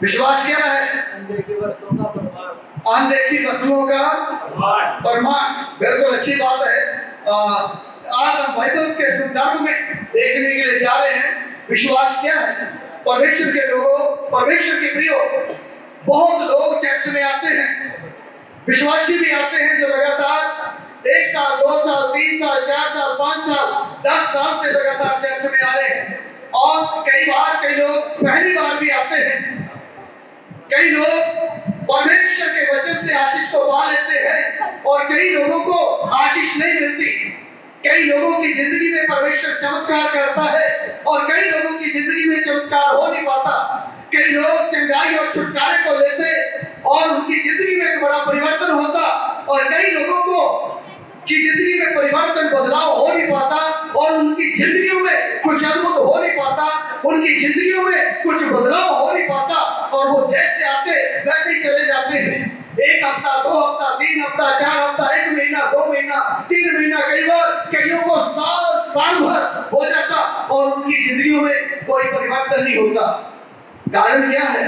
विश्वास क्या है? अनदेखी वस्तुओं का प्रमाण। अनदेखी वस्तुओं का प्रमाण। बिल्कुल अच्छी बात है। आज हम बाइबल के संदर्भ में देखने के लिए जा रहे हैं विश्वास क्या है। परमेश्वर के लोगों, परमेश्वर के प्रियो, बहुत लोग चर्च में आते हैं, विश्वासी भी आते हैं जो लगातार 1 साल 2 साल 3 साल 4 साल 5 साल 10 साल से लगातार चर्च में आ रहे हैं। और कई लोग पहली बार भी आते हैं। कई लोग परमेश्वर के वचन से आशीष को पा लेते हैं और कई लोगों को आशीष नहीं मिलती। कई लोगों की जिंदगी में परमेश्वर चमत्कार करता है और कई लोगों की जिंदगी में चमत्कार हो नहीं पाता। कई लोग चंगाई और छुटकारे को लेते और उनकी जिंदगी में एक बड़ा परिवर्तन होता और कई लोगों को की जिंदगी में परिवर्तन बदलाव हो नहीं पाता और उनकी जिंदगियों में कुछ अद्भुत हो नहीं पाता, उनकी जिंदगियों में कुछ बदलाव हो नहीं पाता और वो जैसे आते वैसे ही चले जाते हैं। 1 हफ्ता 2 हफ्ता 3 हफ्ता 4 हफ्ता 1 महीना 2 महीना 3 महीना, कई बार कईयों को साल भर हो जाता और उनकी जिंदगियों में कोई परिवर्तन नहीं होता। कारण क्या है?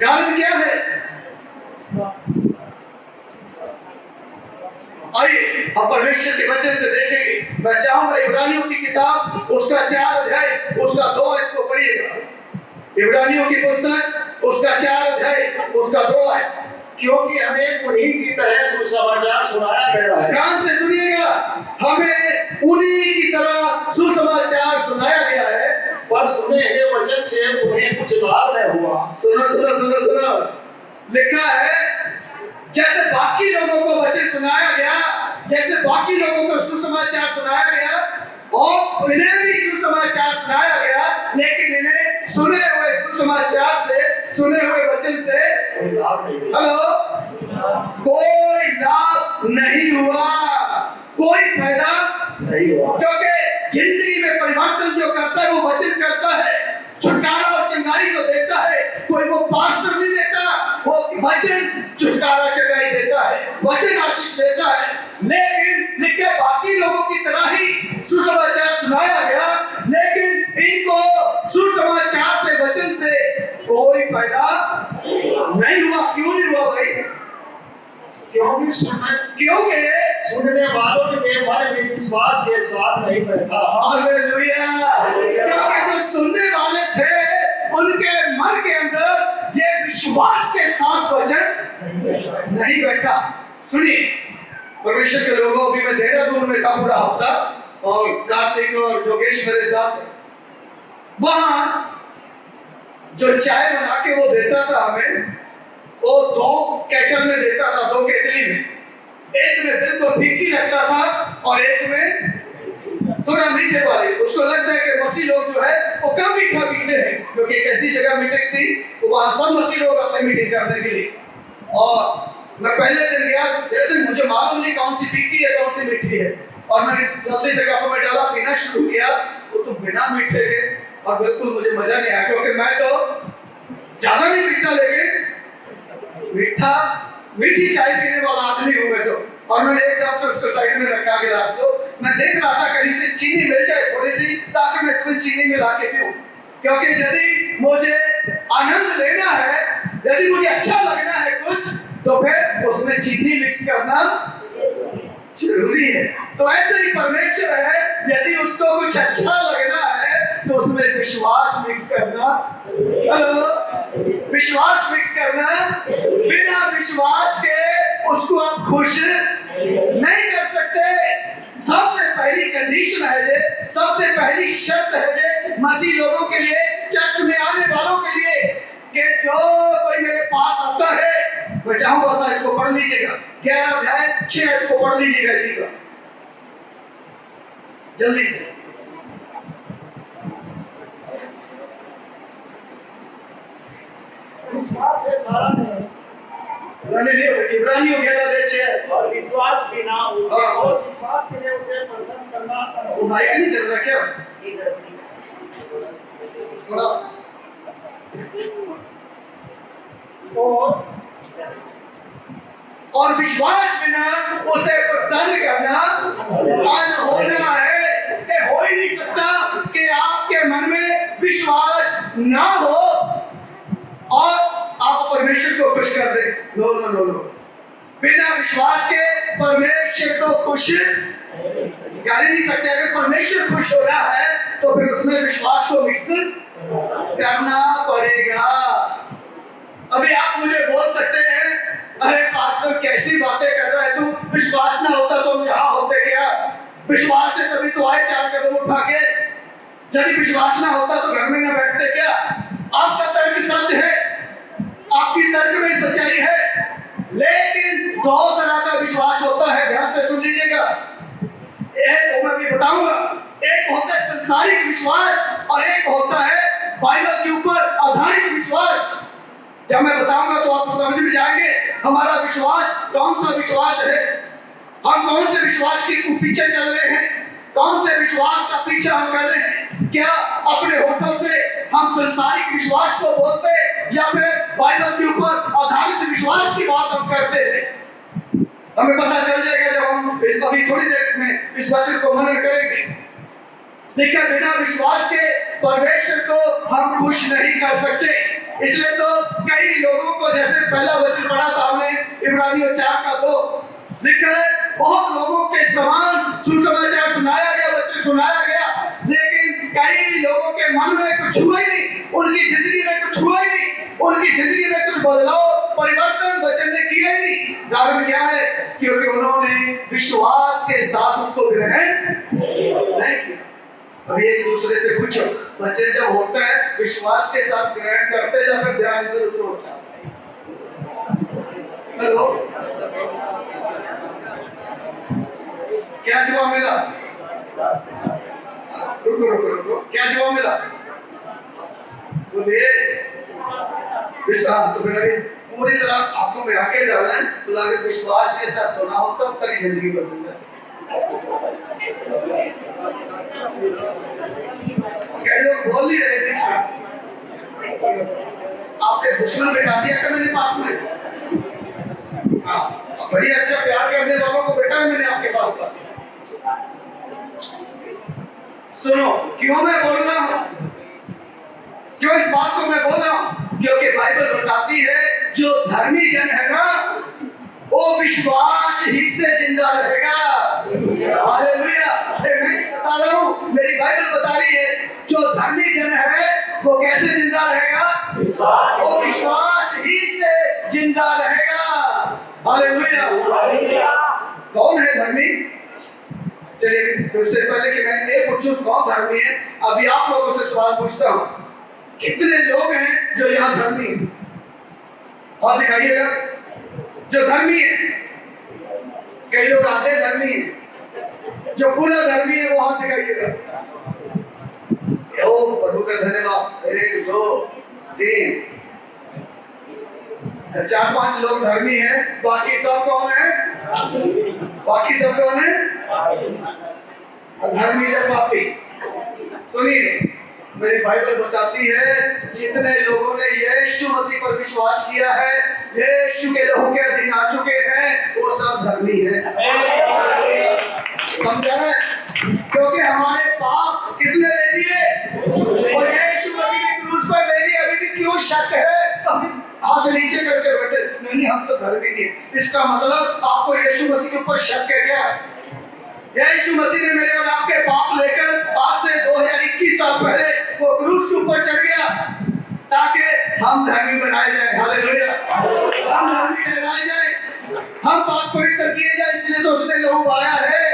कारण क्या है? आइए हम परमेश्वर के वचन से देखेंगे। मैं चाहूंगा इब्रानियों की किताब उसका 4 अध्याय उसका 2 आयत को पढ़िएगा। इब्रानियों की पुस्तक उसका 4 अध्याय उसका 2 आयत। क्योंकि हमें उन्हीं की तरह सुसमाचार सुनाया गया है। ध्यान से सुनिएगा, हमें उन्हीं की तरह सुसमाचार सुनाया गया है, पर सुने हुए वचन से उन्हें कुछ लाभ नहीं हुआ। सुनो सुनो सुनो सुनो, लिखा है जैसे बाकी लोगों को वचन सुनाया गया, जैसे बाकी लोगों को सुसमाचार सुनाया गया और इन्हें भी सुसमाचार सुनाया गया, लेकिन इन्हें सुने हुए सुसमाचार से, सुने हुए वचन से कोई लाभ नहीं हुआ। हेलो, कोई लाभ नहीं हुआ, कोई फायदा नहीं हुआ। क्योंकि जिंदगी में परिवर्तन जो करता है वो वचन करता है। छुटकारा और चंगाई जो देता है कोई वो पास्टर नहीं देता, वो वचन छुटकारा चंगाई देता है, वचन आशीष देता है। लेकिन लिखे बाकी लोगों की तरह ही सुसमाचार सुनाया गया, लेकिन इनको सुसमाचार से, वचन से कोई फायदा नहीं हुआ। क्यों नहीं हुआ भाई? क्योंकि सुनने वालों के मन में विश्वास के साथ नहीं बैठा। हालेलुया। क्योंकि जो सुनने वाले थे उनके मन के अंदर ये विश्वास के साथ वचन नहीं बैठा। सुनिए परमेश्वर के लोगों, अभी मैं देहरादून में था पूरा हफ्ता और कार्तिक और जोगेश मेरे साथ, वहां जो चाय बना के वो देता था हमें, वो 2 केटल में देता था, 2 केतली में। एक में बिल्कुल फीकी रखता था और एक में थोड़ा मीठे वाली। उसको लगता है कि मसीह लोग जो है वो कम मीठा पीते हैं, क्योंकि एक ऐसी जगह मीटिंग थी तो वहां सब मसीह लोग अपने मीटिंग करने के लिए। और मैं पहले दिन गया, जैसे मुझे मालूम नहीं कौन सी फीकी है कौन सी मीठी है, और मैंने जल्दी से कप में डाला, पीना शुरू किया तो बिना मीठे के, और बिल्कुल मुझे मजा नहीं आया, क्योंकि मैं तो ज्यादा नहीं पीता, लेकिन मीठी चाय पीने वाला आदमी हूं मैं तो। और मैंने एकदम से उसको साइड में रखा गिलास को। मैं देख रहा था कहीं से चीनी मिल जाए थोड़ी सी, ताकि मैं इसमें चीनी मिला के पीऊं, क्योंकि यदि मुझे आनंद लेना है, यदि मुझे अच्छा लगना है कुछ, तो फिर उसमें चीनी मिक्स करना जरूरी है। तो ऐसे ही परमेश्वर है, यदि उसको कुछ अच्छा लगना है तो उसमें विश्वास मिक्स करना, विश्वास मिक्स करना, बिना विश्वास के उसको आप खुश नहीं कर सकते। सबसे पहली कंडीशन है ये, सबसे पहली शर्त है ये मसीह लोगों के लिए, चर्च में आने वालों के लिए, कि जो कोई मेरे पास आता है, मैं चाहूंगा साहब को पढ़ लीजिएगा, 11 अध्याय 6 आयत को पढ़ लीजिएगा इसी का जल्दी से। विश्वास से सारा नहीं, इब्रानियों 11 अध्याय 6 और विश्वास बिना उसे, और विश्वास के लिए उसे प्रसन्न करना। वो माइक नहीं चल रहा क्या? थोड़ा और विश्वास बिना उसे प्रसन्न करना अनहोना है। हो ही नहीं सकता कि आपके मन में विश्वास ना हो और आप परमेश्वर को खुश कर दे। नो नो नो नो, बिना विश्वास के परमेश्वर को खुश कर नहीं सकते। अगर परमेश्वर खुश हो रहा है तो फिर उसमें विश्वास को मिक्स करना पड़ेगा। अभी आप मुझे बोल सकते हैं, अरे पास्टर कैसी बातें कर रहा है तू, विश्वास ना होता तो हम यहाँ होते क्या? विश्वास से तभी तो आए 4 कदम उठा के। यदि विश्वास ना होता तो घर में ना बैठते क्या? आपका तर्क सच है, आपकी तर्क में सच्चाई है, लेकिन 2 तरह का विश्वास होता है, ध्यान से सुन लीजिएगा। एक मैं भी बताऊंगा, एक होता है संसारिक विश्वास और एक होता है बाइबल के ऊपर आधारित विश्वास। जब मैं बताऊंगा तो आप समझ में जाएंगे हमारा विश्वास कौन सा विश्वास है, हम कौन से विश्वास के पीछे चल रहे हैं, कौन से विश्वास का पीछा हम कर रहे हैं। क्या अपने होठों से हम संसारिक विश्वास को बोलते या फिर बाइबल के ऊपर आधारित विश्वास की बात हम करते हैं? हमें पता चल जाएगा जब हम इस अभी थोड़ी देर में इस वचन को मनन करेंगे। देखिए, बिना विश्वास के परमेश्वर को हम खुश नहीं कर सकते। इसलिए तो कई लोगों को, जैसे पहला वचन पढ़ा था हमने इब्रानियों 4:2, लिखा है बहुत लोगों के समान सुसमाचार सुनाया गया, वचन सुनाया गया, लेकिन कई लोगों के मन में कुछ हुआ ही नहीं, उनकी जिंदगी में कुछ हुआ ही नहीं, उनकी जिंदगी में कुछ बदलाव परिवर्तन वचन ने किया ही नहीं। कारण क्या है? क्योंकि उन्होंने विश्वास के साथ उसको ग्रहण नहीं किया। अभी एक दूसरे से पूछो, बच्चे जब होते हैं विश्वास के साथ ग्रहण करते या फिर ध्यान इधर उधर होता है? हेलो, क्या जवाब मिला? रुको रुको रुको, क्या जवाब मिला? बोलिए। विश्वास तो फिर अभी पूरी तरह आपको मिला के डालना है, तो अगर विश्वास के साथ सुना हो तब तक जिंदगी बदल जाए। कई लोग बोल नहीं रहे बीच में, आपने दुश्मन बिठा दिया क्या मेरे पास में? हाँ, बड़ी अच्छा प्यार करने वालों को बैठा है मैंने आपके पास। सुनो, क्यों मैं बोल रहा हूं, क्यों इस बात को मैं बोल रहा हूं? क्योंकि बाइबल बताती है जो धर्मी जन है ना, वो विश्वास ही से जिंदा रहेगा। हालेलुया। मैं बता रहा हूं, मेरी बाइबल बता रही है जो धर्मी जन है वो कैसे जिंदा रहेगा? वो विश्वास ही से जिंदा रहेगा। हालेलुया। कौन है धर्मी? चलिए, उससे पहले कि मैं ये पूछूं कौन धर्मी है, अभी आप लोगों से सवाल पूछता हूं, कितने लोग हैं जो यहाँ धर्मी हैं? हाथ दिखाइएगा जो धर्मी है। कई लोग आते धर्मी है, जो पूरा धर्मी है वो हाथ दिखाइएगा। ओ प्रभु का धन्यवाद। 1 2 3 4-5 लोग धर्मी हैं, बाकी सब कौन है? बाकी सब कौन है? अधर्मी या पापी। सुनिए, मेरी बाइबल बताती है जितने लोगों ने यीशु मसीह पर विश्वास किया है, यीशु के लहू के अधीन आ चुके हैं, वो सब धर्मी हैं। समझा ना? क्योंकि हमारे पाप किसने ले लिए? और यीशु मसीह ने क्रूस पर ले लिए। अभी भी क्यों शक है? हाथ नीचे करके बैठे, नहीं हम तो धर्मी नहीं है। इसका मतलब आपको यीशु मसीह के ऊपर शक है क्या? यीशु मसीह ने मेरे और आपके पाप लेकर आज से 2021 साल पहले वो क्रूस के ऊपर चढ़ गया ताकि हम धर्मी बनाए जाए। हालेलुया। हम धर्मी ठहराए जाए, हम पाप पवित्र किए जाए, इसलिए तो उसने लहू बहाया है।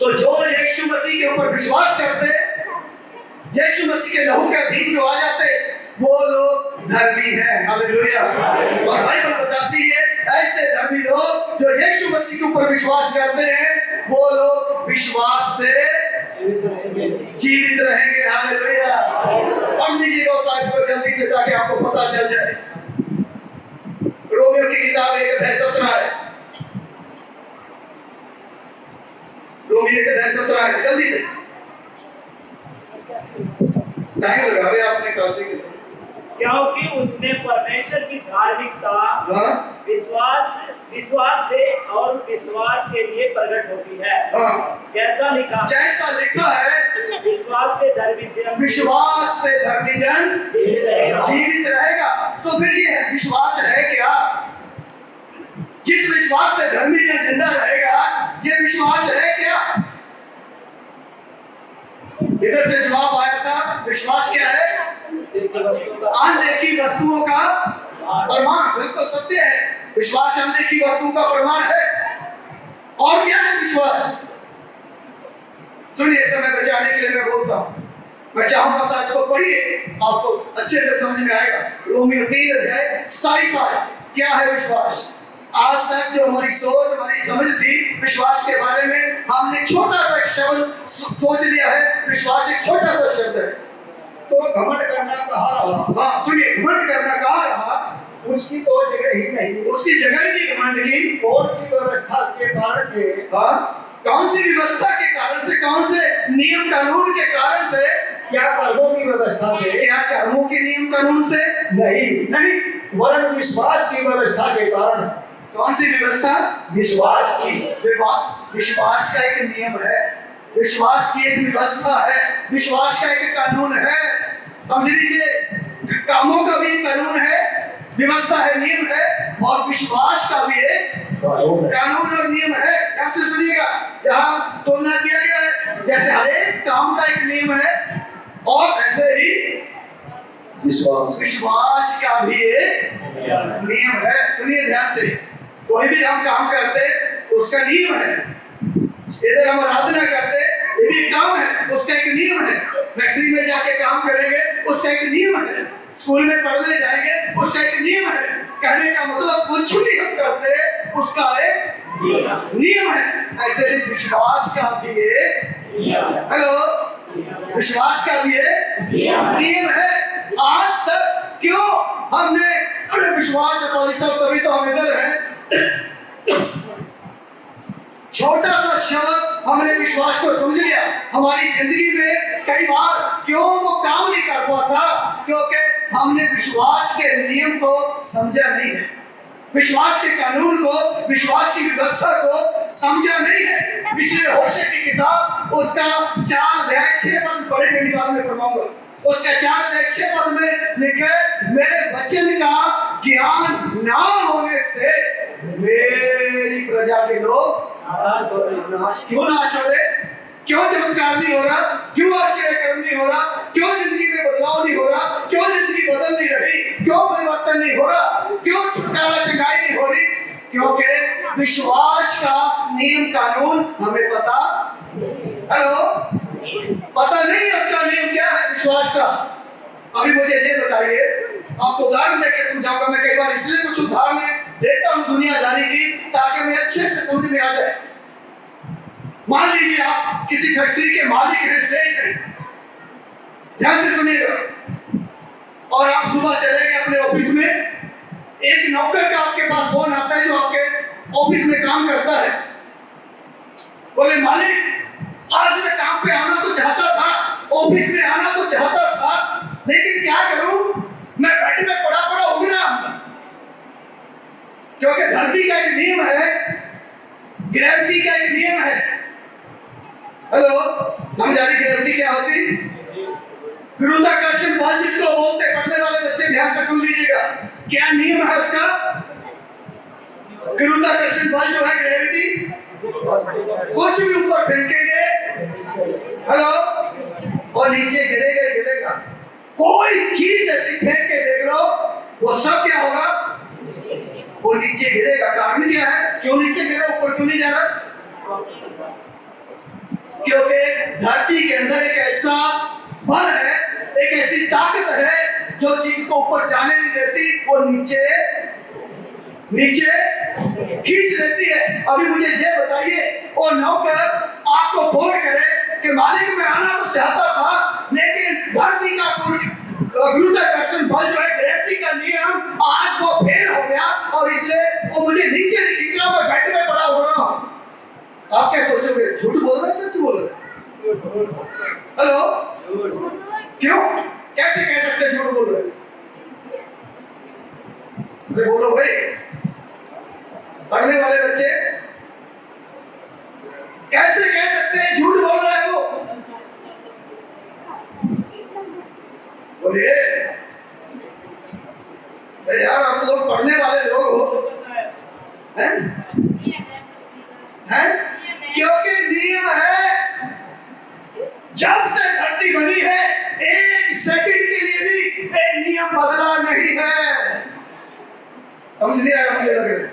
तो जो यीशु मसीह के ऊपर विश्वास करते, यीशु मसीह के लहू के अधीन जो आ जाते, वो लोग धर्मी हैं। हालेलुया। और बाइबल बताती है ऐसे धर्मी लोग जो यीशु मसीह के ऊपर विश्वास करते हैं, वो लोग विश्वास से जीवित रहेंगे। हालेलुया। पढ़ लीजिएगा उस आयत को जल्दी से ताकि आपको पता चल जाए। रोमियो की किताब 1:17 है। रोमियो 1:17 है, जल्दी से। टाइम लगा रहे आपने कालते के क्योंकि उसमें परमेश्वर की धार्मिकता हाँ विश्वास से और विश्वास के लिए प्रकट होती है। हाँ जैसा लिखा है विश्वास से धर्मी जन जीवित रहेगा। तो फिर ये विश्वास है क्या? जिस विश्वास से धर्मी जन जिंदा रहेगा, ये विश्वास है क्या? इधर से जवाब आया था, विश्वास क्या है? अनदेखी वस्तुओं का प्रमाण। बिल्कुल सत्य है, विश्वास अनदेखी वस्तुओं का प्रमाण है। और क्या है विश्वास? सुनिए, समय बचाने के लिए मैं बोलता हूं, मैं चाहूंगा शायद को पढ़िए, आपको अच्छे से समझ में आएगा। रोमियो 3:27। क्या है विश्वास? आज तक जो हमारी सोच, हमारी समझ थी विश्वास के बारे में, हमने छोटा सा एक शब्द सोच लिया है। विश्वास एक छोटा सा शब्द है। तो घमंड करना कहाँ रहा? हाँ सुनिए, घमंड करना कहाँ रहा? उसकी तो जगह ही नहीं। उसकी जगह ही नहीं घमंड की। कौन सी व्यवस्था के कारण से? हाँ, कौन सी व्यवस्था के कारण से? कौन से नियम कानून के कारण से? क्या कर्मों की व्यवस्था से? क्या कर्मों के नियम कानून से? नहीं, वरन विश्वास की व्यवस्था के कारण। कौन सी व्यवस्था? विश्वास की। विश्वास का एक नियम है, विश्वास की एक व्यवस्था है, विश्वास का एक कानून है। समझ लीजिए, कामों का भी कानून है, व्यवस्था है, नियम है, और विश्वास का भी एक कानून और नियम है। ध्यान से सुनिएगा, यहाँ तुलना किया गया है। जैसे हर एक काम का एक नियम है, और ऐसे ही विश्वास का भी एक नियम है। सुनिए ध्यान से, कोई भी हम काम करते उसका नियम है। इधर हम आराधना करते, ये भी काम है, उसका एक नियम है। फैक्ट्री में जाके काम करेंगे, उसका एक नियम है। स्कूल में पढ़ने जाएंगे, उसका एक नियम है। कहने का मतलब कुछ भी हम करते, उसका एक नियम है। ऐसे ही विश्वास का भी विश्वास का भी नियम है। आज तक क्यों हमने विश्वास कभी तो हम इधर हैं, छोटा सा शब्द हमने विश्वास को समझ लिया। हमारी जिंदगी में कई बार क्यों वो काम नहीं कर पाता? क्योंकि हमने विश्वास के नियम को समझा नहीं है, विश्वास के कानून को, विश्वास की व्यवस्था को समझा नहीं है। इसलिए होशे की किताब, उसका 4:6 पढ़ेंगे, निकाल में पढ़वाऊंगा। उसका 4:6 में लिखे, मेरे वचन का ज्ञान ना होने से मेरी प्रजा के लोग क्यों नाश हो रहे? क्यों चमत्कार नहीं हो रहा? क्यों आश्चर्य कर्म नहीं हो रहा? क्यों जिंदगी में बदलाव नहीं हो रहा? क्यों जिंदगी बदल नहीं रही? क्यों परिवर्तन नहीं हो रहा? क्यों छुटकारा चंगाई नहीं हो रही? क्योंकि विश्वास का नियम कानून हमें पता पता नहीं। उसका नियम क्या है विश्वास का? अभी मुझे ये बताइए, आपको उदाहरण देकर समझाऊंगा। मैं कई बार इसलिए कुछ उदाहरण देता हूं दुनिया जाने की, ताकि मैं अच्छे से समझ में आ जाए। मान लीजिए आप किसी फैक्ट्री के मालिक हैं, सेठ हैं, ध्यान से सुनिएगा, और आप सुबह चले गए अपने ऑफिस में। एक नौकर का आपके पास फोन आता है जो आपके ऑफिस में काम करता है। बोले मालिक, आज मैं काम पे आना तो चाहता था, ऑफिस में आना तो चाहता था, लेकिन क्या करूं, मैं बेड में पड़ा उग रहा हूं। क्योंकि धरती का एक नियम है, ग्रेविटी का एक नियम है। समझ आ रही ग्रेविटी क्या होती? गुरुत्वाकर्षण बल जिसको बोलते, पढ़ने वाले बच्चे ध्यान से सुन लीजिएगा। क्या नियम है उसका? गुरुत्वाकर्षण बल जो है, ग्रेविटी, कुछ भी ऊपर फेंकेंगे और नीचे गिरेगा। कोई चीज ऐसी फेंक के देख लो, वो सब क्या होगा? वो नीचे गिरेगा। कारण क्या है? क्यों नीचे गिरा, ऊपर क्यों नहीं जा रहा? क्योंकि धरती के अंदर एक ऐसा बल है, एक ऐसी ताकत है जो चीज को ऊपर जाने नहीं देती, वो नीचे खींच लेती है। अभी मुझे ये बताइए, और नौकर आपको फोन करे कि मालिक मैं आना तो चाहता था, लेकिन धरती का गुरुत्वाकर्षण बल जो है, ग्रेविटी का नियम, आज वो फेल हो गया और इसलिए वो मुझे नीचे नहीं खींच रहा, मैं बेड में पड़ा हो रहा हूं। आप क्या सोचोगे? झूठ बोल रहे, सच बोल रहे? क्यों? कैसे कह सकते झूठ बोल रहे? अरे बोलो भाई, पढ़ने वाले बच्चे कैसे कह सकते हैं झूठ बोल रहा है वो? बोलिए। अरे यार, आप लोग पढ़ने वाले लोग हो, हैं? हैं? क्योंकि नियम है, जब से धरती बनी है एक सेकंड के लिए भी ये नियम बदला नहीं है। समझ नहीं आया मुझे लग रहा है।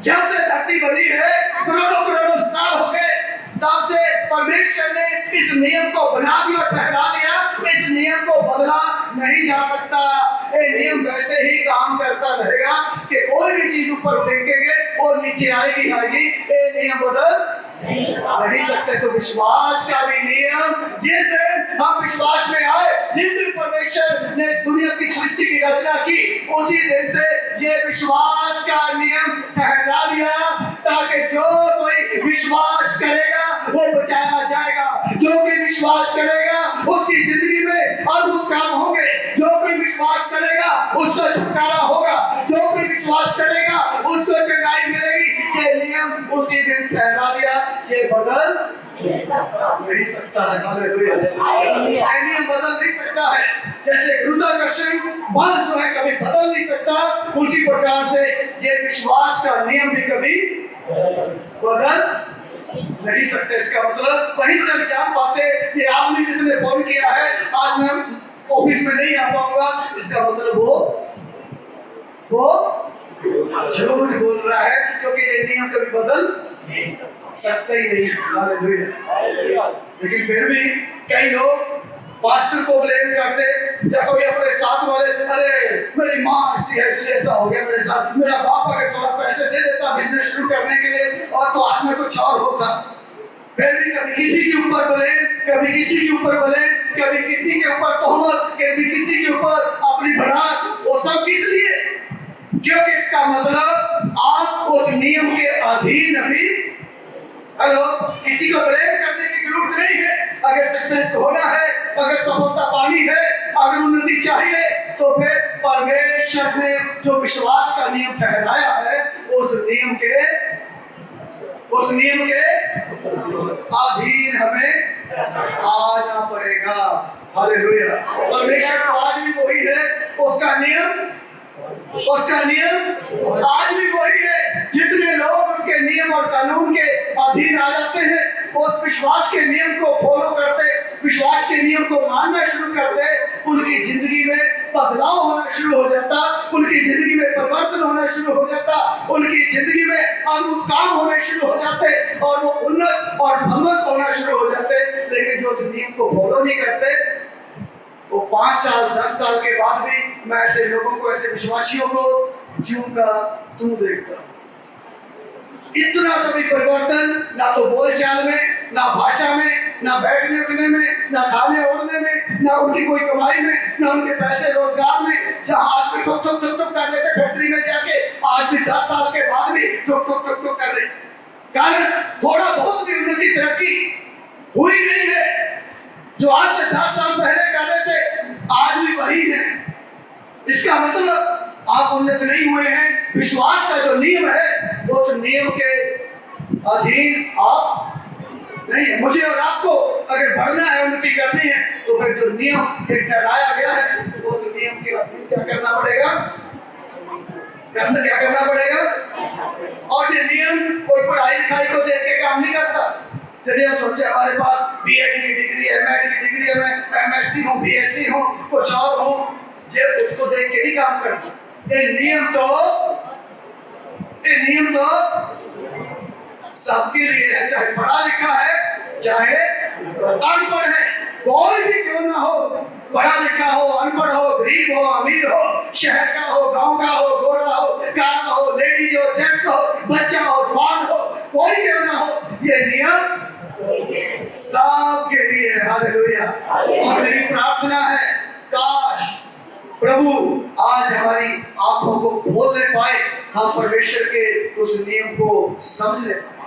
जब से धरती बनी है करोड़ों करोड़ों साल हो गए, तब से परमेश्वर ने इस नियम को बना दिया और ठहरा दिया। इस नियम को बदला नहीं जा सकता। ये नियम वैसे ही काम करता रहेगा कि कोई भी चीज ऊपर फेंकेंगे और नीचे आएगी आएगी। ये नियम बदल नहीं सकते। तो विश्वास का भी नियम, जिस दिन हम विश्वास में आए, जिस दिन परमेश्वर ने इस दुनिया की सृष्टि की रचना की, उसी दिन से ये विश्वास का नियम ठहरा दिया, ताकि जो कोई विश्वास करेगा वो बचाया जाएगा। जो कोई विश्वास करेगा उसकी जिंदगी में अद्भुत काम होंगे। जो कोई विश्वास करेगा उसका छुटकारा होगा। जो कोई विश्वास करेगा उसको चंगाई मिलेगी। ये नियम उसी दिन ठहरा दिया, ये बदल नहीं सकता है। हालेलुया। ये नियम बदल नहीं सकता है। जैसे गुरुत्वाकर्षण बल जो है कभी बदल नहीं सकता, उसी प्रकार से ये विश्वास का नियम भी कभी बदल नहीं सकते। इसका मतलब वहीं से हम जान पाते कि आपने जिसने फोन किया है आज मैं ऑफिस में नहीं आ पाऊंगा, इसका मतलब वो झूठ बोल रहा है, क्योंकि ये नियम कभी बदल सकता ही नहीं। हालेलुया। लेकिन फिर भी कई लोग पास्टर को ब्लेम करते, या कोई अपने साथ वाले, अरे मेरी माँ ऐसी है इसलिए ऐसा हो गया मेरे साथ, मेरा बाप अगर थोड़ा पैसे दे देता बिजनेस शुरू करने के लिए और तो आज में कुछ और होता। फिर भी कभी किसी के ऊपर ब्लेम, कभी किसी के ऊपर ब्लेम, कभी किसी के ऊपर तोहमत, कभी किसी के ऊपर अपनी बढ़ात। वो सब किस लिए? क्योंकि इसका मतलब आप उस नियम के अधीन अभी। हेलो, किसी को ब्लेम करने की जरूरत नहीं है। अगर सक्सेस होना है, अगर सफलता पानी है, अगर उन्नति चाहिए, तो फिर परमेश्वर ने जो विश्वास का नियम ठहराया है उस नियम के अधीन हमें आना पड़ेगा। हालेलुया। परमेश्वर का आज भी वही है, उसका नियम आज भी वही है। जितने लोग उसके नियम और कानून के अधीन आ जाते हैं, उस विश्वास के नियम को फॉलो करते, विश्वास के नियम को मानना शुरू करते, उनकी जिंदगी में बदलाव होना शुरू हो जाता, उनकी जिंदगी में परिवर्तन होना शुरू हो जाता, उनकी जिंदगी में अद्भुत काम होने शुरू हो जाते और वो उन्नत और भगवत होना शुरू हो जाते। लेकिन जो उस नियम को फॉलो नहीं करते, वो 5 साल 10 साल के बाद भी मैं ऐसे लोगों को, ऐसे विश्वासियों को ज्यों का तू देखता। इतना सभी परिवर्तन ना तो बोलचाल में, ना भाषा में, ना बैठने उठने में, ना खाने ओढ़ने में, ना उनकी कोई कमाई में, ना उनके पैसे रोजगार में। जहां आदमी ठोक ठोक ठोक ठोक कर लेते फैक्ट्री में जाके, आज भी 10 साल के बाद भी ठोक ठोक ठोक ठोक कर रहे। कारण थोड़ा बहुत भी उन्नति तरक्की हुई नहीं है। जो आज से 10 साल पहले कर रहे थे आज भी वही है। इसका मतलब आप उन्नत नहीं हुए हैं। विश्वास का जो नियम है उस नियम के अधीन आप नहीं है। मुझे और आपको अगर बढ़ना है, उन्नति करनी है, तो फिर जो नियम ठहराया गया है उस नियम के अधीन क्या करना पड़ेगा? क्या करना पड़ेगा? और ये नियम कोई पढ़ाई लिखाई को देख के काम नहीं करता। यदि हम सोचे हमारे पास बीएड की डिग्री है, एमएड की डिग्री है, मैं एमएससी हूँ, बीएससी हूँ, कुछ और हूँ, ये उसको देख के नहीं काम करता। ये नियम तो सबके लिए है, चाहे पढ़ा लिखा है चाहे अनपढ़ है, कोई भी क्यों ना हो, पढ़ा लिखा हो, अनपढ़ हो, गरीब हो, अमीर हो, शहर का हो, गांव का हो, गोरा हो, काला हो, लेडीज हो, जेंट्स हो, बच्चा हो, जवान हो, कोई क्यों ना हो, ये नियम सबके लिए है। हालेलुया। और मेरी प्रार्थना है, काश प्रभु आज हमारी आंखों को खोल ले पाए, हम परमेश्वर के उस नियम को समझ ले पाए,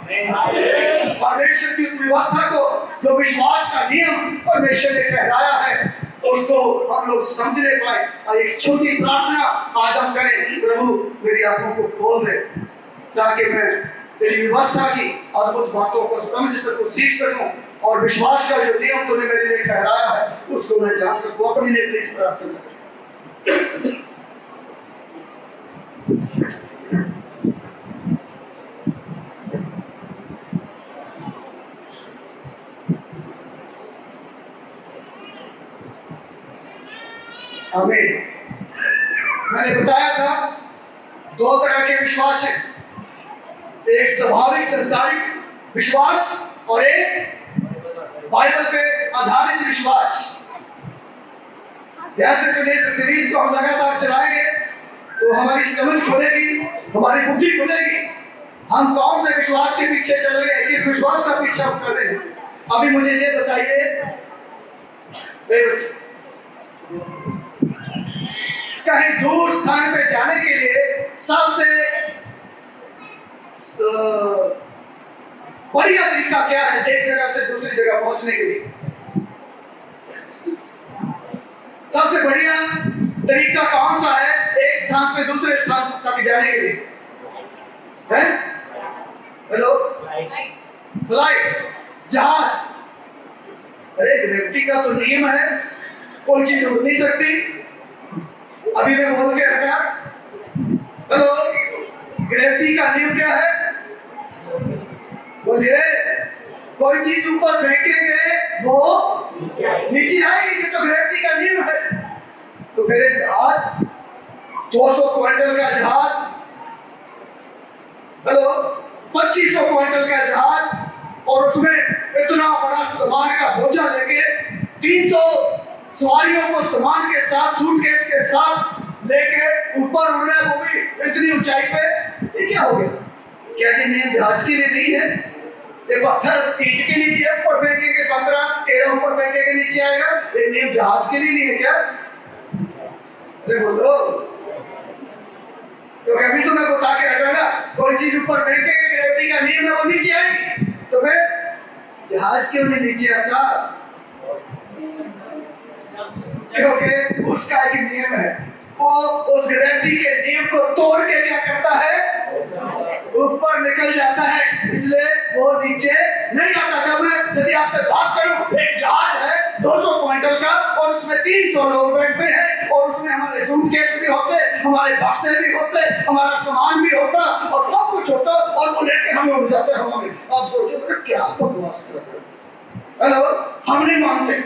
परमेश्वर की उस व्यवस्था को, जो विश्वास का नियम परमेश्वर ने ठहराया है, उसको हम लोग समझने पाए। और एक छोटी प्रार्थना आज हम करें, प्रभु मेरी आंखों को खोल दे ताकि मैं तेरी व्यवस्था की अद्भुत बातों को समझ सकूं, सीख सकूं और विश्वास का जो नियम तूने मेरे लिए ठहराया है उसको मैं जान सकूं। अपने लिए प्लीज प्रार्थना करें। आमीन। मैंने बताया था दो तरह के विश्वास हैं, एक स्वाभाविक संसारिक विश्वास और एक बाइबल पे आधारित विश्वास। जैसे इस सीरीज को हम लगातार चलाएंगे तो हमारी समझ खुलेगी, हमारी बुद्धि खुलेगी, हम कौन से विश्वास के पीछे चल रहे हैं, किस विश्वास का पीछा हम कर रहे हैं। अभी मुझे ये बताइए, कहीं दूर स्थान पे जाने के लिए सबसे बढ़िया तरीका क्या है एक जगह से दूसरी जगह पहुंचने के लिए? सबसे बढ़िया तरीका कौन सा है एक स्थान से दूसरे स्थान तक जाने के लिए? है हेलो, फ्लाइट, जहाज। अरे ग्रेविटी का तो नियम है, कोई चीज रुक नहीं सकती। अभी मैं बोल के हटा, हेलो, ग्रेविटी का नियम क्या है? बोलिए, कोई चीज ऊपर फेंकेंगे वो नीचे आएगी, ये तो ग्रेविटी का नियम है। तो मेरे जहाज 200 क्विंटल का जहाज, हेलो, 2500 क्विंटल का जहाज और उसमें इतना बड़ा सामान का बोझा लेके 300 सवारियों को सामान के साथ, सूटकेस के साथ लेके ऊपर उड़ रहे, वो भी इतनी ऊंचाई पे। ये क्या हो गया? क्या ये नियम जहाज के लिए नहीं है? ये पत्थर ईंट के लिए है, ऊपर फेंकेंगे संतरा, केला ऊपर फेंकेंगे नीचे आएगा। ये नियम जहाज के लिए नहीं है क्या? अरे बोलो, तो कभी तो मैं बता के हटा ना, कोई चीज ऊपर फेंकेंगे ग्रेविटी का नियम है वो नीचे आएगी। तो फिर जहाज क्यों नहीं नीचे आता? क्योंकि उसका एक नियम है, वो उस ग्रेविटी के नियम को तोड़ के क्या करता है? ऊपर निकल जाता है, इसलिए वो नीचे नहीं आता। जब मैं यदि आपसे बात करूं, एक जहाज है 200 क्विंटल का और उसमें 300 लोग बैठते हैं और उसमें हमारे सूटकेस भी होते, हमारे बक्से भी होते, हमारा सामान भी होता और सब कुछ होता और वो लेके हम उड़ जाते हवा में। आप सोचो तो क्या बकवास करते हैं। हेलो, हम नहीं मानते,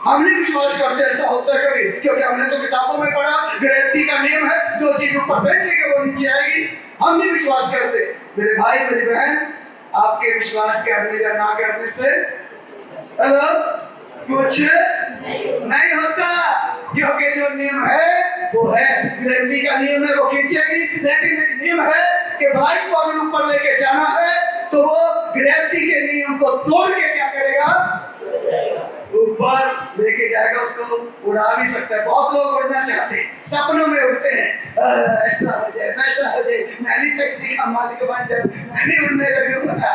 हम नहीं विश्वास करते ऐसा होता है कभी, क्योंकि हमने तो किताबों में पढ़ा ग्रेविटी का नियम है, जो चीज ऊपर फेंकेंगे वो नीचे आएगी। हम नहीं विश्वास करते। मेरे भाई मेरी बहन, आपके विश्वास करने या ना करने से हेलो कुछ नहीं होता, क्योंकि जो नियम है वो है, ग्रेविटी का नियम है, वो खींचेगी। लेकिन एक नियम है कि फ्लाइट को अगर ऊपर लेके जाना है तो वो ग्रेविटी के नियम को तोड़ के क्या करेगा? ऊपर लेके जाएगा, उसको उड़ा भी सकता है। बहुत लोग उड़ना चाहते हैं, सपनों में उड़ते हैं, ऐसा हो जाए, वैसा हो जाए, मैं भी फैक्ट्री का मालिक बन जाऊं, मैं भी उड़ने लगूंगा।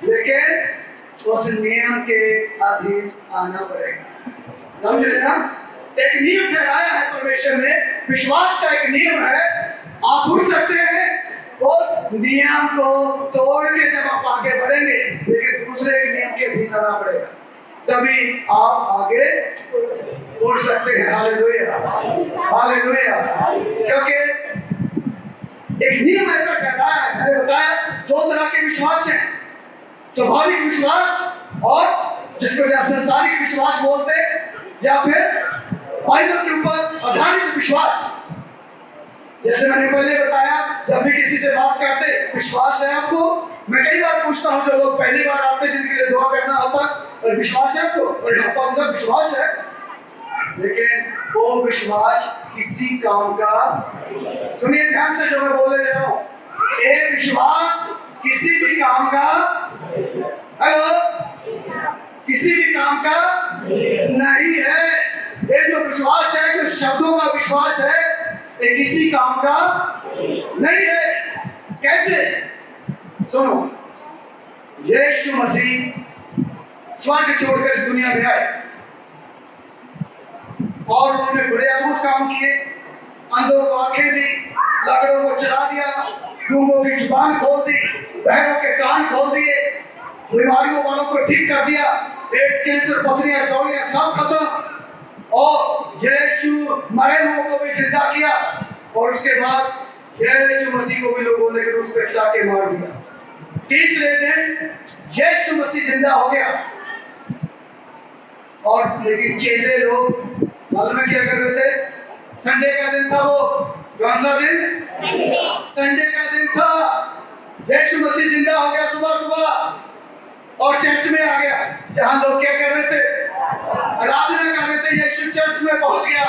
लेकिन उस नियम के अधीन आना पड़ेगा, समझ रहे ना? एक नियम ठहराया है परमेश्वर ने, विश्वास का एक नियम है। आप उड़ सकते हैं, उस नियम को तोड़ के जब आप आगे बढ़ेंगे, लेकिन दूसरे के नियम के अधीन आना पड़ेगा, तभी आप आगे उड़ सकते हैं। Hallelujah, hallelujah. क्योंकि एक नियम ऐसा कह रहा है, मैंने बताया दो तरह के विश्वास हैं, स्वाभाविक विश्वास और जिसको संसारिक विश्वास बोलते हैं, या फिर बाइबल के ऊपर आधारित विश्वास। जैसे मैंने पहले बताया, जब भी किसी से बात करते विश्वास है आपको, मैं कई बार पूछता हूँ जो लोग पहली बार आते हैं जिनके लिए दुआ करना होता, और विश्वास है आपको? और आपको सब विश्वास है, लेकिन वो विश्वास किसी काम का, सुनिए ध्यान से जो मैं बोले जा रहा हूँ, ये विश्वास किसी भी काम का, हेलो, किसी भी काम का नहीं है। ये जो विश्वास है, जो शब्दों का विश्वास है, ये किसी काम का नहीं है। कैसे? सुनो, यीशु मसीह स्वर्ग छोड़कर इस दुनिया में आए, और उन्होंने बड़े अद्भुत काम किए, अंधों को आंखें दी, लंगड़ों को चला दिया, गूंगों की जुबान खोल दी, बहरों के कान खोल दिए, बीमारियों वालों को ठीक कर दिया, एड्स, कैंसर, पथरियां, सौड़ियां सब खत्म। और यीशु मरे हुओं को भी जिंदा किया, और उसके बाद यीशु मसीह को भी लोगों ने क्रूस पे चढ़ा के मार दिया। तीसरे दिन यीशु मसीह जिंदा हो गया। और लेकिन चेले लोग मालूम है क्या कर रहे थे? संडे का दिन था, वो कौन सा दिन? संडे का दिन था। यीशु मसीह जिंदा हो गया सुबह सुबह और चर्च में आ गया, जहां लोग क्या कर रहे थे? आराधना कर रहे थे। यीशु चर्च में पहुंच गया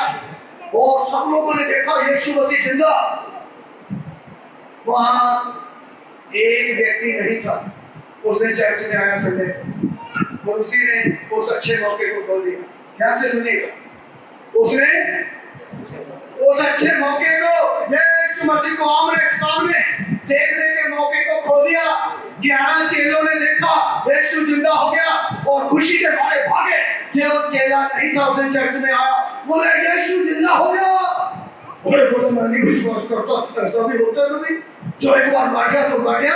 और सब लोगों ने देखा यीशु मसीह जिंदा। वहां एक व्यक्ति नहीं था, उसने चर्च में आया संडे, और उसी ने उस अच्छे मौके को खोल दिया। ध्यान से सुनिएगा, उसने उस अच्छे मौके को, यीशु मसीह को आमने सामने देखने के मौके को खो दिया। 11 चेलों ने देखा यीशु जिंदा हो गया और खुशी के मारे भागे। जो चेला नहीं था उसने चर्च में आया, बोले यीशु जिंदा हो गया। बोले मैं नहीं विश्वास करता, ऐसा भी होता है कभी? जो एक बार मर गया सो मर गया।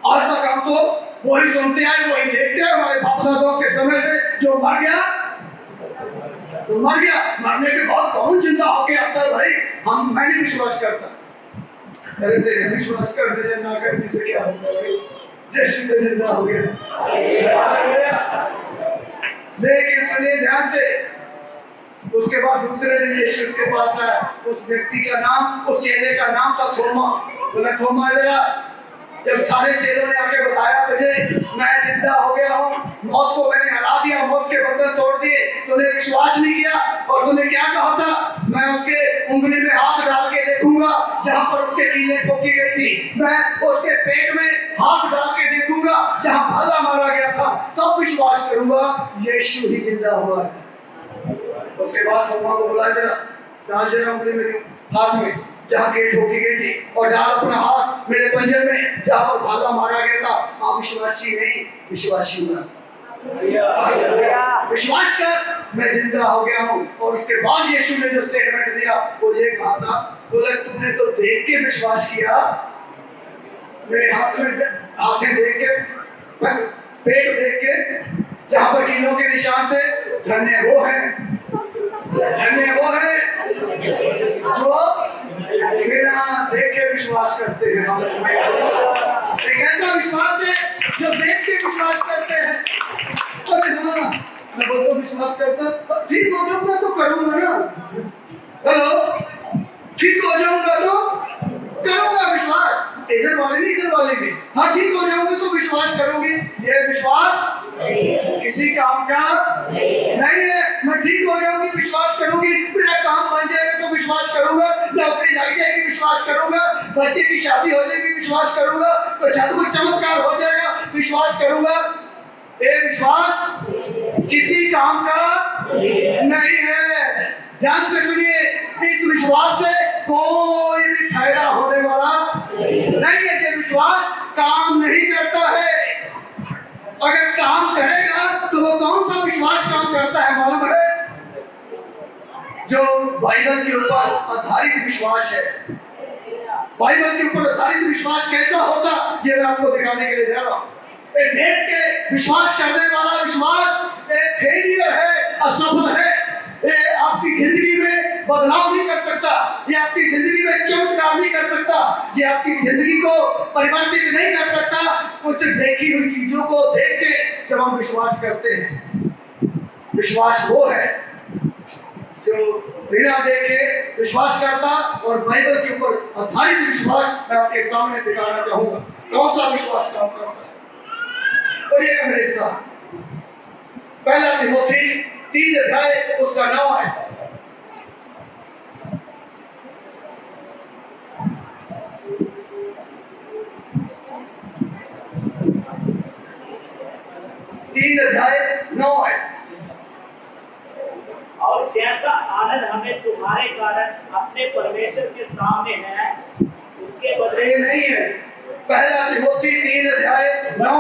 आज तक हम तो वही सुनते आए, वही देखते हैं हमारे बाप दादाओं के समय से, जो मर गया तो मर गया, मरने के बाद कौन जिंदा होके आता है भाई? मैं नहीं विश्वास करता। अरे तेरे विश्वास कर दे ना करने से क्या होगा भाई? यीशु तो जिंदा हो गया। लेकिन सुनिए ध्यान से, उसके बाद दूसरे दिन यीशु उसके पास आया। उस व्यक्ति का नाम, उस चेले का नाम था थोमा। बोला थोमा इधर। जब सारे चेलों ने आके बताया तुझे मैं जिंदा हो गया हूँ, मौत को मैंने हरा दिया, मौत के बंधन तोड़ दिए, तूने विश्वास नहीं किया। और तूने क्या कहा था? मैं उसके उंगली में हाथ डाल के देखूंगा जहां पर उसके कीलें ठोकी गई थी, मैं उसके पेट में हाथ डाल के देखूंगा जहां भाला मारा गया था, तब विश्वास करूंगा यीशु ही जिंदा हुआ है। उसके बाद थोमा को बुलाया, जरा डाल जरा उंगली मेरे हाथ में जहां कील ठोकी गई थी, और डाल अपना हाथ मेरे पंजर में जहां पर भाला मारा गया था। आप विश्वासी नहीं, विश्वासी हुआ। विश्वास कर मैं जिंदा हो गया हूँ। और उसके बाद यीशु ने जो स्टेटमेंट दिया वो ये कहा था, बोले तुमने तो देख के विश्वास किया, मेरे हाथ में आंखें देख के, पेट देख के जहां पर कीलों के निशान थे, धन्य वो है जो बिना देखे विश्वास करते हैं। एक ऐसा विश्वास है जो देख के विश्वास करते हैं। अरे हाँ, मैं बोलता विश्वास करता, ठीक हो जाऊंगा तो करूंगा ना। हेलो, ठीक हो जाऊंगा तो करूंगा विश्वास। इधर वाले नहीं, इधर वाले भी। हाँ, ठीक हो जाऊंगे तो विश्वास करोगे। ये विश्वास किसी काम का नहीं है। मैं ठीक हो जाऊंगी विश्वास करूंगी, मेरा काम बन जाएगा तो विश्वास करूंगा, नौकरी लग जाएगी विश्वास करूंगा, बच्चे की शादी हो जाएगी विश्वास करूंगा, तो कोई चमत्कार हो जाएगा विश्वास करूंगा। ये विश्वास किसी काम का नहीं है। ध्यान से सुनिए, इस विश्वास से कोई भी फायदा होने वाला नहीं है। ये विश्वास काम नहीं करता है। अगर काम करेगा तो वो कौन सा विश्वास काम करता है मालूम है? जो बाइबल के ऊपर आधारित विश्वास है। बाइबल के ऊपर आधारित विश्वास कैसा होता, ये मैं आपको दिखाने के लिए जा रहा हूँ। देख के विश्वास करने वाला विश्वास एक फेलियर है, असफल है। ये आपकी जिंदगी में बदलाव नहीं कर सकता, ये आपकी जिंदगी में चमत्कार नहीं कर सकता, ये आपकी जिंदगी को परिवर्तित नहीं कर सकता। कुछ देखी हुई चीजों को देख के जब हम विश्वास करते हैं, विश्वास वो है जो बिना देखे विश्वास करता। और बाइबल के ऊपर आधारित विश्वास मैं आपके सामने दिखाना चाहूंगा। कौन सा विश्वास काम करता है? पढ़िएगा मेरे साथ, पहला तिमोथी 3 अध्याय उसका 9 है। और जैसा आनंद हमें तुम्हारे कारण अपने परमेश्वर के सामने है, उसके बदले ये नहीं है। पहला तिमोथी 3 अध्याय 9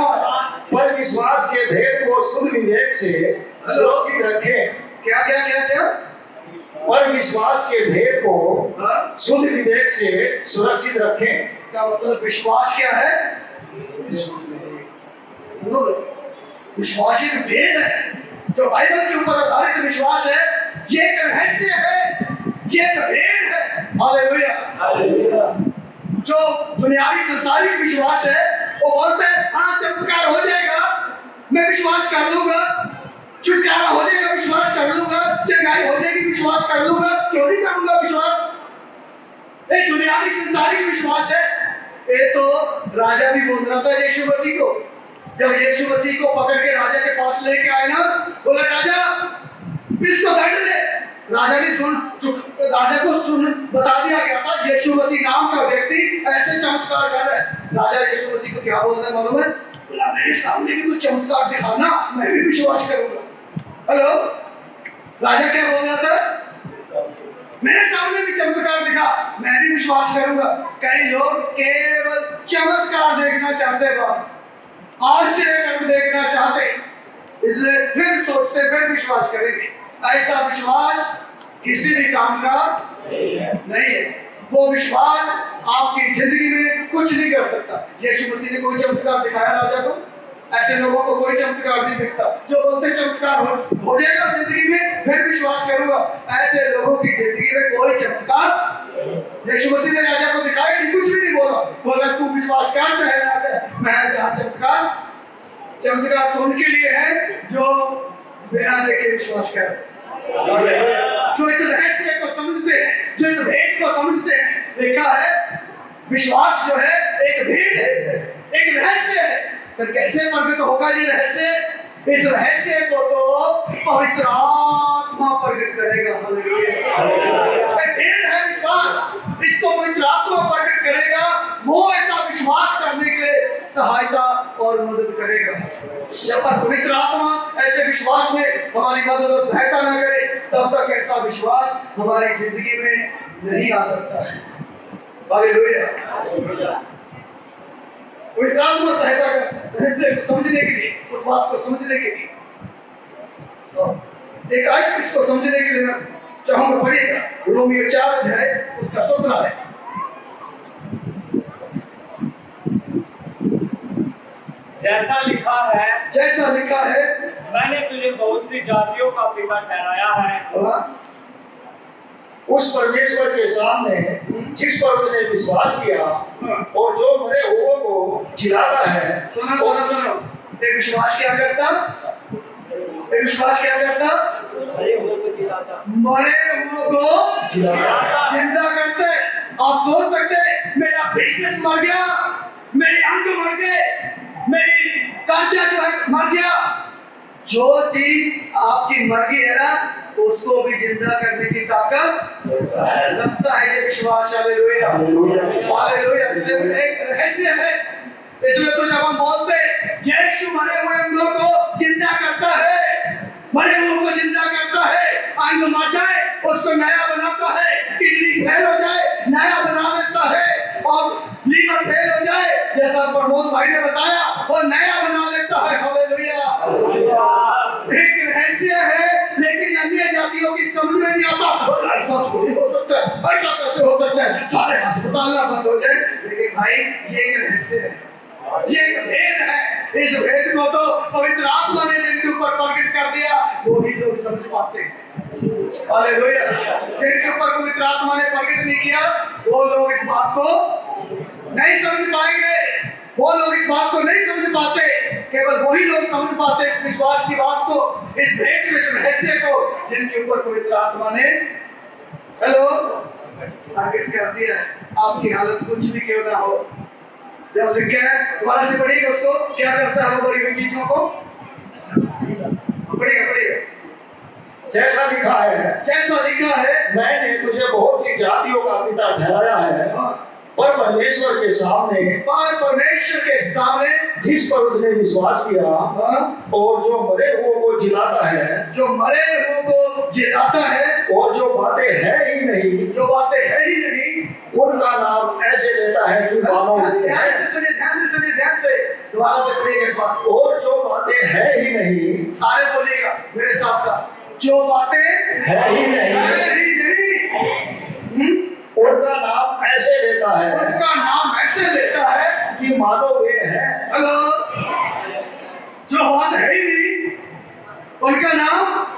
पर विश्वास के भेद को सुन विवेक से सुरक्षित रखें। क्या क्या क्या क्या? पर विश्वास के भेद को हाँ? शुद्ध विवेक से सुरक्षित रखें। इसका मतलब विश्वास क्या है? विश्वास एक भेद है जो बाइबल के ऊपर आधारित विश्वास है। ये एक रहस्य है, ये एक भेद है। हालेलुया। जो दुनियावी संसारिक विश्वास है वो बोलते हैं हाँ चमत्कार हो जाएगा, मैं विश्वास कर लूंगा, छुटकारा हो जाएगा विश्वास कर लूंगा, चंगाई हो जाएगी विश्वास कर लूंगा, क्यों नहीं करूंगा विश्वास। ये दुनियावी संसारिक विश्वास है। ये तो राजा भी बोल रहा था यीशु मसीह को, जब यीशु मसीह को पकड़ के राजा के पास लेके आए ना, बोले राजा इसको दंड दे। राजा ने राजा को बता दिया गया था यीशु मसीह नाम का व्यक्ति ऐसे चमत्कार कर रहा है। राजा यीशु मसीह को क्या बोल रहा है मालूम है? बोला मेरे सामने भी कुछ चमत्कार दिखाना, मैं भी विश्वास करूंगा। हेलो, राजा क्या बोल रहा था? मेरे सामने भी चमत्कार दिखा, मैं भी विश्वास करूंगा। कई लोग केवल चमत्कार देखना चाहते, बस आश्चर्य कर्म देखना चाहते, इसलिए फिर सोचते फिर विश्वास करेंगे। ऐसा विश्वास किसी भी काम का नहीं है। वो विश्वास आपकी जिंदगी में कुछ नहीं कर सकता। यीशु मसीह ने कोई चमत्कार दिखाया राजा को? ऐसे लोगों को कोई चमत्कार नहीं दिखता जो बोलते चमत्कार हो जाएगा जिंदगी में फिर विश्वास करूंगा। ऐसे लोगों की जिंदगी में कोई चमत्कार यीशु मसीह ने राजा को दिखाया कि कुछ भी नहीं बोला तू विश्वास कर चाहे ना कर। मैं चमत्कार तो उनके लिए है जो बिना देखे विश्वास करते, जो इस रहस्य को समझते हैं, जो इस भेद को समझते हैं। देखा है विश्वास जो है एक भेद है, एक रहस्य है। तो कैसे प्रकट होगा ये रहस्य? इस रहस्य को तो पवित्र आत्मा प्रकट करेगा। भेद है विश्वास, इसको पवित्र आत्मा प्रकट करेगा। वो ऐसा विश्वास करने के लिए सहायता और मदद करेगा। जब तक पवित्र आत्मा ऐसे विश्वास में हमारी मदद और सहायता न करे तब तक ऐसा विश्वास हमारी जिंदगी में नहीं आ सकता है। हालेलुया। पवित्र आत्मा सहायता रहस्य को समझने के लिए, उस बात को समझने के लिए, तो एक आयत इसको समझने के लिए चाहूंगा, पढ़िएगा रोमियो 4 अध्याय उसका 17 है। जैसा लिखा है मैंने तुझे बहुत सी जातियों का पिता ठहराया है। उस परमेश्वर के सामने जिस पर उसने विश्वास किया और जो मरे हुओं को जिलाता है। सुनो, एक विश्वास क्या करता? मरे हुओं को जिंदा करते। आप सोच सकते मेरा बिजनेस मर गया, मेरे अंग मर गए, मेरी कांचा जो है मर गया। जो चीज आपकी मर गई है ना उसको भी जिंदा करने की ताकत रखता है ये विश्वास। हालेलुया। एक रहस्य है। इसलिए तो जब हम बोलते यीशु मरे हुए अंगों को जिंदा करता है, मरे हुए को जिंदा करता है, अंग मर जाए उसको नया बनाता है, किडनी फेल हो जाए नया बना देता है, और लीवर फेल हो जाए जैसा प्रमोद भाई ने बताया वो नया बना देता है। हालेलुया। एक रहस्य है, लेकिन अन्य जातियों की समझ में नहीं आता। ऐसा थोड़ी हो सकता है, ऐसा कैसे हो सकता है, सारे अस्पताल ना बंद हो जाए। लेकिन भाई ये एक रहस्य है, ये एक भेद है। इस भेद को तो पवित्र आत्मा ने जिनके ऊपर प्रकट कर दिया वो ही लोग समझ पाते हैं। हालेलुया। जिनके ऊपर पवित्र आत्मा ने प्रकट नहीं किया वो लोग इस बात को नहीं समझ पाएंगे, वो लोग इस बात को नहीं समझ पाते। केवल वही लोग समझ पाते इस विश्वास की बात को, इस भेद को, इस रहस्य को जिनके ऊपर पवित्र आत्मा ने प्रकट कर दिया है। आपकी हालत कुछ भी क्यों ना हो, जब लिख है दोबारा से पढ़िएगा उसको, क्या करता है वो बड़ी हुई चीजों को। पढ़िएगा। जैसा लिखा है मैंने तुझे बहुत सी जातियों का पिता ठहराया है। पर परमेश्वर के सामने जिस पर उसने विश्वास किया और जो मरे हुओं को जिलाता है, और जो बातें है ही नहीं उनका नाम ऐसे लेता है कि मानो ध्यान से दोबारा से पढ़िएगा इस बात को। और जो बातें है ही नहीं, सारे बोलिएगा मेरे साथ साथ, जो बातें है ही नहीं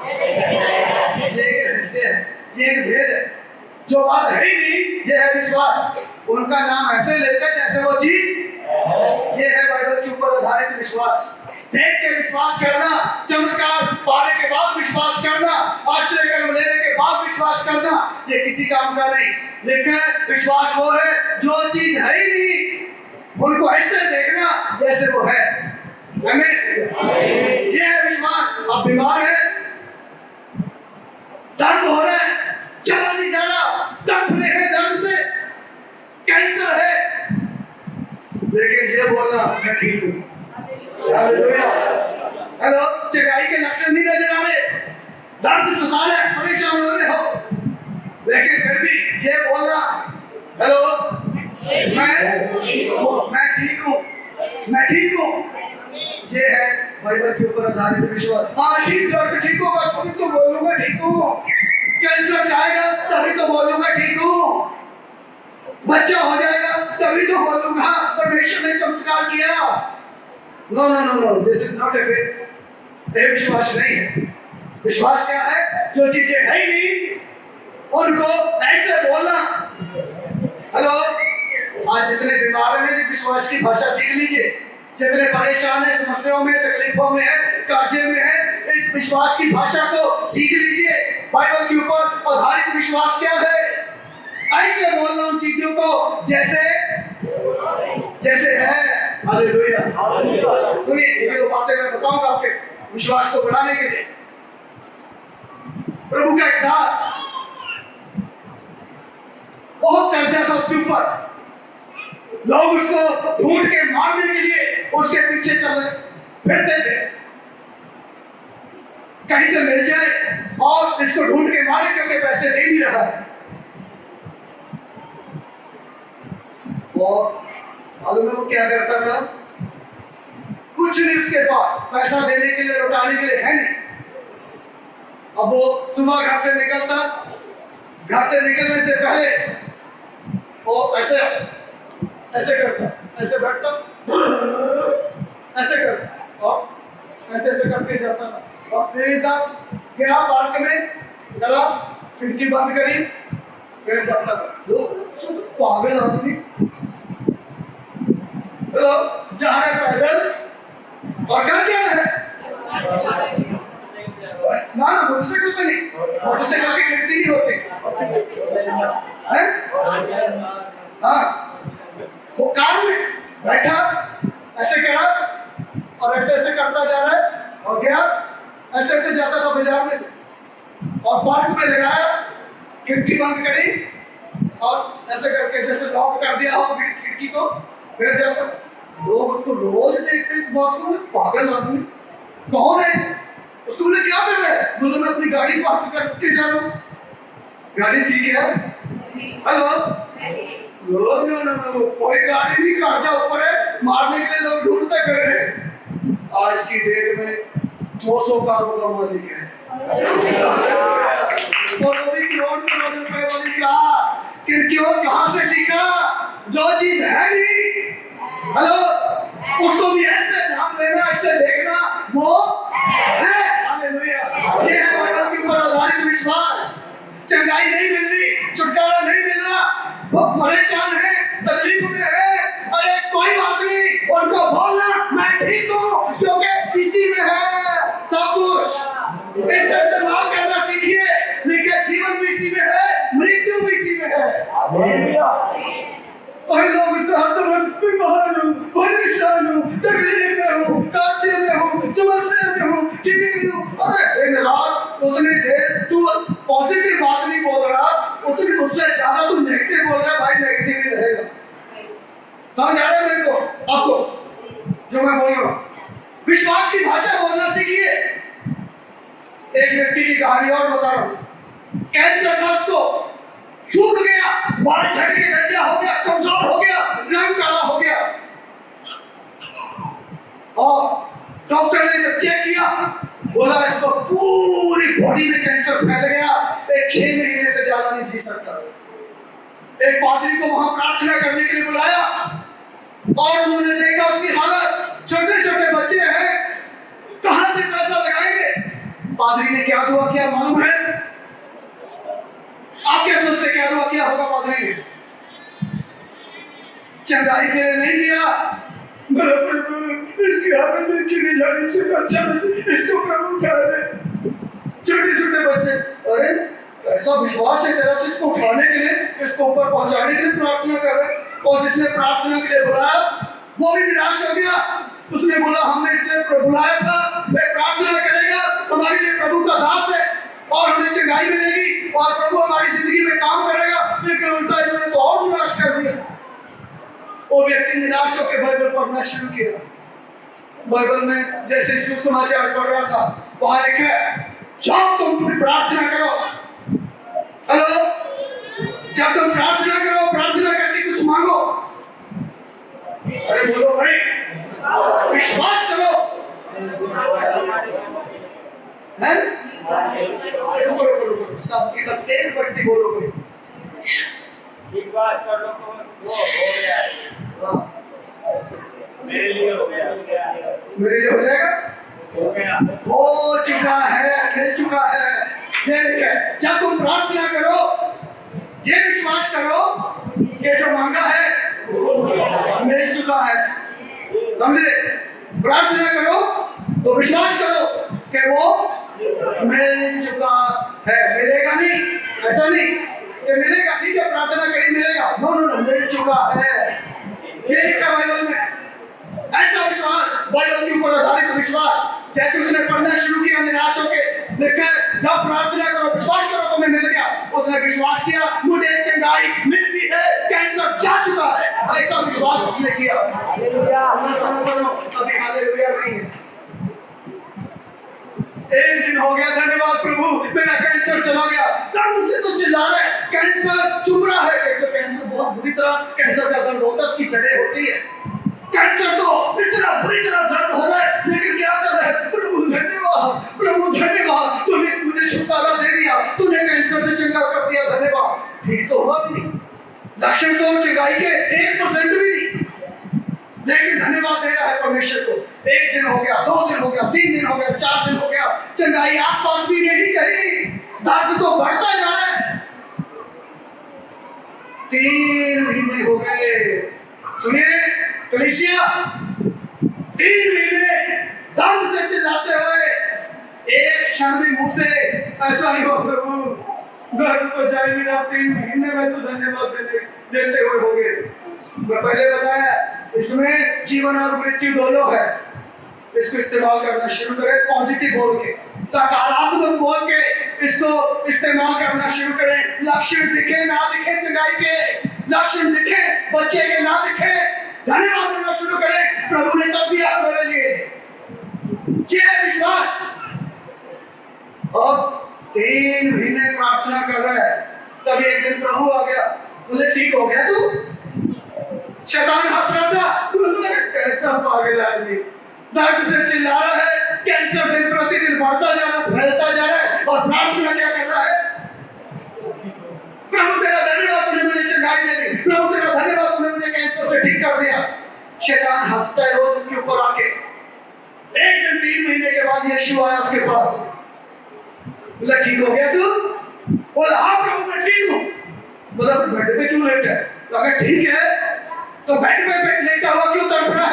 ये एक रहस्य है, ये एक भेद है। जो बात है ही नहीं, ये है विश्वास। उनका नाम ऐसे लेते हैं जैसे वो चीज। ये है बाइबल के ऊपर आधारित विश्वास। देख के विश्वास करना, चमत्कार पाने के बाद विश्वास करना, आश्चर्य कर्म लेने के बाद विश्वास करना, ये किसी काम का नहीं। लेकिन विश्वास वो है जो चीज है ही नहीं, उनको ऐसे देखना जैसे वो है। आमीन। ये है विश्वास। आप बीमार है, दर्द हो रहा है, चला नहीं जा रहा, दर्द है, दर्द से कैंसर है, लेकिन ये बोलना मैं ठीक हूँ। हालेलुया। हेलो, चंगाई के लक्षण नहीं नजर आ रहे, दर्द सता रहे, परेशान हो रहे हो, लेकिन फिर भी ये बोलना, हेलो, मैं ठीक हूँ, मैं ठीक हूँ। ये है बाइबल के ऊपर आधारित विश्वास। हाँ ठीक, दर्द ठीक होगा तभी तो बोलूंगा ठीक हूँ, कैंसर जाएगा तभी तो बोलूंगा ठीक हूँ, बच्चा हो जाएगा तभी तो बोलूंगा परमेश्वर ने चमत्कार किया। No no no no, this is not a faith. ये विश्वास नहीं है। विश्वास क्या है? जो चीजें है ही नहीं उनको ऐसे बोलना। हेलो, आज जितने बीमार हैं विश्वास की भाषा सीख लीजिए। जितने परेशान है, समस्याओं में, तकलीफों में है, कर्जे में है, इस विश्वास की भाषा को सीख लीजिए। बाइबल के ऊपर आधारित विश्वास क्या है? ऐसे बोलना उन चीजों को जैसे जैसे है। हालेलुया। सुनिए, ये दो बातें मैं बताऊंगा आपके विश्वास को बढ़ाने के लिए। प्रभु का एक दास, बहुत कर्जा था उसके ऊपर, लोग उसको ढूंढ के मारने के लिए उसके पीछे चल फिरते थे, कहीं से मिल जाए और इसको ढूंढ के मारे क्योंकि पैसे दे नहीं रहा है। और मालूम है वो क्या करता था? कुछ नहीं उसके पास, पैसा देने के लिए, लौटाने के लिए है नहीं। अब वो सुबह घर से निकलता, घर से निकलने से पहले वो ऐसे ऐसे करता, ऐसे बैठता, ऐसे करता और ऐसे ऐसे करके जाता था। और सीधा गया पार्क में, गला खिड़की बंद करी, फिर जाता था। लोग सब पागल आदमी, लोग जा रहे पैदल और कर क्या है? ना ना, मोटरसाइकिल पे नहीं, मोटरसाइकिल की गिनती नहीं होती है। हाँ, वो कार में बैठा, ऐसे करा और ऐसे ऐसे करता जा रहा है, और गया ऐसे ऐसे जाता था बाजार में से, और पार्क में लगाया, खिड़की बंद करी और ऐसे करके जैसे लॉक कर दिया हो खिड़की को, फिर जाता। लोग उसको रोज देखते इस बात को, पागल आदमी कौन है? उसको बोले क्या कर रहा है? बोले मैं अपनी गाड़ी पार्क करके जा रहा हूँ। गाड़ी ठीक है? हेलो, कोई गाड़ी नहीं, कर्जा ऊपर है, मारने के लिए लोग ढूंढते कर रहे हैं। आज की डेट में 200 कारों का मालिक है, और वो भी करोड़ रुपए वाली कार। क्यों? कहाँ से सीखा? जो चीज है नहीं, हेलो, उसको भी ऐसे ध्यान देना, ऐसे देखना वो है। हालेलुया। ये है बाइबल के ऊपर आधारित विश्वास। चंगाई नहीं मिल रही, छुटकारा नहीं मिल रहा, बहुत परेशान है, तकलीफ में है, अरे कोई बात नहीं, उनको बोलना मैं ठीक हूँ क्योंकि इसी में है सब कुछ। इसका इस्तेमाल करना सीखिए, लेकिन जीवन भी इसी में है, मृत्यु भी इसी में है। और लोग इससे हर तरह बीमार हूँ, परेशान हूँ, तकलीफ में हूँ, कर्जे में हूँ, समस्या में हूँ, ठीक नहीं हूँ। अरे दिन रात उतनी देर तू पॉजिटिव बात नहीं बोल रहा, उतनी उससे ज्यादा तू नेगेटिव बोल रहा, भाई नेगेटिव ही रहेगा। समझ आ रहा है मेरे को, आपको जो मैं बोल रहा हूँ? विश्वास की भाषा बोलना सीखिए। एक व्यक्ति की कहानी और बता रहा हूँ। कैंसर था उसको, सूख गया, बाल झड़ के गंजा हो गया, कमजोर हो गया, रंग काला हो गया, और डॉक्टर ने जब चेक किया, बोला इसको पूरी बॉडी में कैंसर फैल गया, 6 महीने से ज्यादा नहीं जी सकता। एक पादरी को वहां प्रार्थना करने के लिए बुलाया, और उन्होंने देखा उसकी हालत, छोटे छोटे बच्चे हैं, कहां से पैसा लगाएंगे? पादरी ने क्या दुआ किया मालूम है? आप क्या सोचते क्या दुआ किया होगा पादरी ने? चंगाई के लिए नहीं किया, मेरा प्रभु इसकी हालत में क्यों नहीं जाने से अच्छा इसको प्रभु उठा दे। छोटे छोटे बच्चे, अरे ऐसा विश्वास है तेरा तो इसको उठाने के लिए, इसको ऊपर पहुंचाने के लिए प्रार्थना कर रहे। और जिसने प्रार्थना के लिए बुलाया वो भी निराश हो गया। उसने बोला हमने इसलिए बुलाया था, मैं प्रार्थना करेगा, हमारे लिए प्रभु का दास है और हमें चंगाई मिलेगी और प्रभु हमारी जिंदगी में काम करेगा, लेकिन उल्टा इन्होंने तो और निराश कर दिया। वो व्यक्ति निराश होकर बाइबल पढ़ना शुरू किया। बाइबल में जैसे सुसमाचार पढ़ रहा था, वहां लिखा है जब तुम प्रार्थना करो, हेलो, जब तुम प्रार्थना करो, प्रार्थना करके कुछ मांगो, अरे बोलो भाई, विश्वास करो, है? सबकी सब तेज बढ़ती बोलो भाई, विश्वास कर लो तो वो हो गया है। मेरे लिए हो गया, मेरे लिए हो जाएगा, हो गया, हो चुका है, मिल चुका है। ये है जब तुम प्रार्थना करो, ये विश्वास करो कि जो मांगा है मिल चुका है। समझे? प्रार्थना करो तो विश्वास करो कि वो मिल चुका है। मिलेगा नहीं, ऐसा नहीं कि मिलेगा, ठीक है प्रार्थना करें मिलेगा, नो नो नो, मिल चुका है। ये लिखा बाइबल में, ऐसा विश्वास, बाइबल के ऊपर आधारित विश्वास। जैसे उसने पढ़ना शुरू किया निराश होके, लिखा जब प्रार्थना करो विश्वास करो तो मैं मिल गया। उसने विश्वास किया, मुझे चंगाई मिलती है, कैंसर जा चुका है, ऐसा विश्वास उसने किया। हालेलुया। अभी हालेलुया नहीं है। एक दिन हो गया, धन्यवाद प्रभु, मेरा कैंसर चला गया। दर्द से तो चिल्ला रहा है, कैंसर चुभ रहा है। तो कैंसर बहुत बुरी तरह, कैंसर का दर्द होता है, उसकी जड़ें होती है। कैंसर तो इतना बुरी तरह दर्द हो रहा है, लेकिन क्या कर रहा है? प्रभु धन्यवाद, प्रभु धन्यवाद, तूने मुझे छुटकारा दे दिया, तूने कैंसर से चंगा कर दिया, धन्यवाद। ठीक तो हुआ भी नहीं, लक्षण तो चंगाई के 1% भी नहीं, लेकिन धन्यवाद दे रहा है परमेश्वर को। एक दिन हो गया, 2 दिन हो गया, 3 दिन हो गया, 4 दिन हो गया, चंगाई आसपास भी नहीं कहीं, दर्द तो बढ़ता जा रहा है। 3 महीने हो गए, सुनिए कलीसिया, 3 महीने दर्द से चिल्लाते हुए, एक क्षण भी मुंह से ऐसा ही हो प्रभु दर्द तो जाए मेरा, 3 महीने में तो धन्यवाद देते हुए हो गए। मैं पहले बताया इसमें जीवन और मृत्यु दोनों है। इसको इस्तेमाल करना शुरू करें, पॉजिटिव बोल के, सकारात्मक बोल के इसको इस्तेमाल करना शुरू करें। लक्षण दिखे ना दिखे चंगाई के, लक्षण दिखे बच्चे के ना दिखे, धन्यवाद देना शुरू करें, प्रभु ने कर दिया मेरे लिए, ये विश्वास। अब 3 महीने प्रार्थना कर रहा है, तब एक दिन प्रभु आ गया, बोले ठीक हो गया तू? शैतान हंस रहा था, कैसा पागल आदमी, दर्द से चिल्ला रहा है, कैंसर दिन प्रतिदिन बढ़ता जा रहा है, फैलता जा रहा है, और प्रार्थना क्या कर रहा है? प्रभु तेरा धन्यवाद, तूने मुझे चंगाई दे दी, प्रभु तेरा धन्यवाद, तूने मुझे कैंसर से ठीक कर दिया। शैतान हंसता है रोज उसके ऊपर आके। एक दिन 3 महीने के बाद यीशु आया उसके पास, बोला ठीक हो गया तू? बोला हाँ प्रभु मैं ठीक हूँ। बोला बेड पे क्यों लेटा है? अगर ठीक है तो बेड पे लेटा हुआ क्यों तड़प रहा है?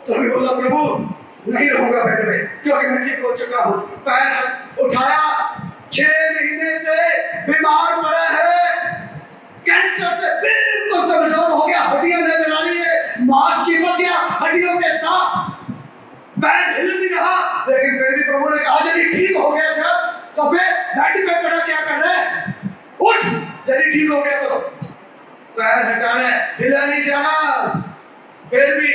तो मैं बोला प्रभु नहीं रहूंगा बेड पे, क्योंकि मैं ठीक हो चुका हूँ। पैर उठाया, 6 महीने से बीमार पड़ा है, कैंसर से बिल्कुल कमजोर हो गया, हड्डियां नजर आ रही है, मांस चिपक गया हड्डियों के साथ, पैर हिल नहीं रहा। लेकिन फिर भी प्रभु ने कहा यदि ठीक हो गया जब, तो फिर बेड पे पड़ा क्या कर रहा है? उठ, यदि ठीक हो गया तो। पैर हटा रहा है, हिला नहीं जा रहा, फिर भी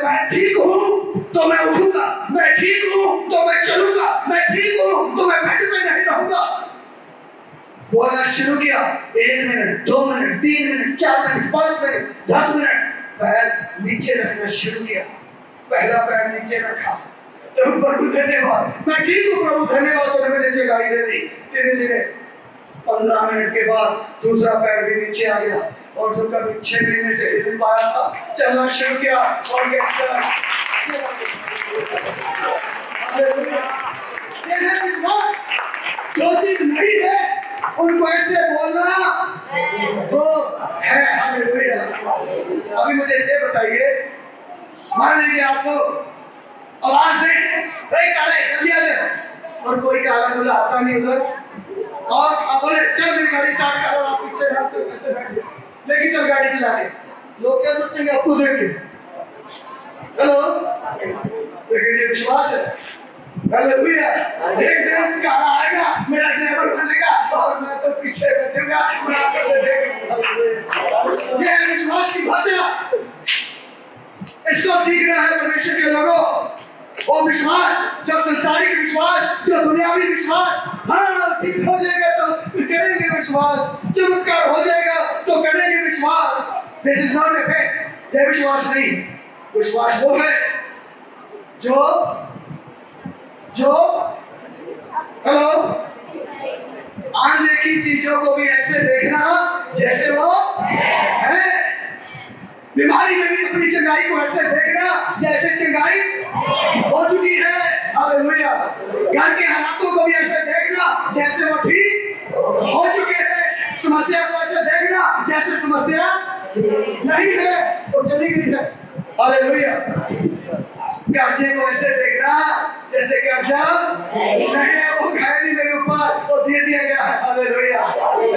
मैं ठीक हूँ तो मैं उठूंगा, मैं ठीक हूँ तो मैं चलूंगा, मैं ठीक हूँ तो मैं बेड पे नहीं रहूंगा। बोलना शुरू किया, 1 minute, 2 minute, 3 minute, 4 minute, 5 minute, 10 minute, पैर नीचे रखना शुरू किया। पहला पैर नीचे रखा, तो प्रभु धन्यवाद, मैं ठीक हूँ प्रभु धन्यवाद, तूने मुझे चंगाई दे दी। धीरे धीरे 15 मिनट के बाद दूसरा पैर भी नीचे आ गया, और जो कभी 6 महीने से हिल पाया था चलना शुरू किया, और चीज नहीं है उनको ऐसे बोलना वो है। हालेलुया। अभी मुझे ये बताइए, मान लीजिए आपको आवाज नहीं काले जल्दी आ जाओ, और कोई काला दूल्हा आता नहीं उधर, और आप बोले चल मेरी गाड़ी स्टार्ट करो, आप पीछे ऐसे बैठ जाओ, लेकिन चल गाड़ी चला के, लोग क्या सोचेंगे आपको देख के? हेलो, देखिए ये विश्वास है। हालेलुया। एक दिन काला आएगा, मेरा ड्राइवर बनेगा और मैं तो पीछे बैठूंगा, मैं आपको से देखूंगा। ये है विश्वास की भाषा। इसको सीखना है परमेश्वर के लोगों। वो विश्वास, जो संसारिक विश्वास, जो दुनियावी विश्वास, हाँ ठीक हो जाएगा तो करेंगे विश्वास, चमत्कार हो जाएगा तो करेंगे विश्वास। This is not a faith. ये विश्वास नहीं। विश्वास वो है जो हेलो अनदेखी चीजों को भी ऐसे देखना जैसे वो है। बीमारी में भी अपनी चंगाई को ऐसे देखना जैसे चंगाई हो चुकी है। हालेलुया। घर के हालातों को भी ऐसे देखना जैसे वो ठीक हो चुके हैं। समस्या को ऐसे देखना जैसे समस्या नहीं है, वो चली गई है। हालेलुया। कर्जे को ऐसे देखना जैसे कर्जा नहीं है, वो खैरी मेरे ऊपर वो दे दिया गया है। हालेलुया।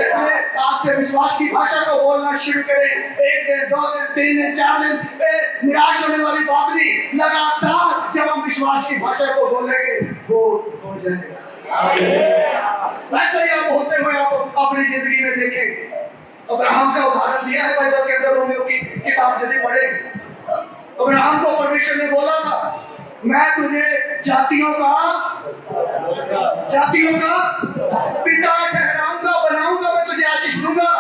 इसलिए आपसे विश्वास की भाषा को बोलना शुरू करें। 1 दिन 2 दिन 3 दिन 4 दिन निराश होने वाली बात नहीं। लगातार जब हम विश्वास की भाषा को बोलेंगे वो हो जाएगा। वैसे ही आप होते हुए आप अपनी जिंदगी में देखेंगे। अब्राहम का उदाहरण दिया है बाइबल के अंदर, रोमियो की किताब यदि पढ़ेंगे, अब्राहम को परमेश्वर ने बोला था मैं तुझे जातियों का पिता ठहराऊंगा, बनाऊंगा, मैं तुझे आशीष दूंगा।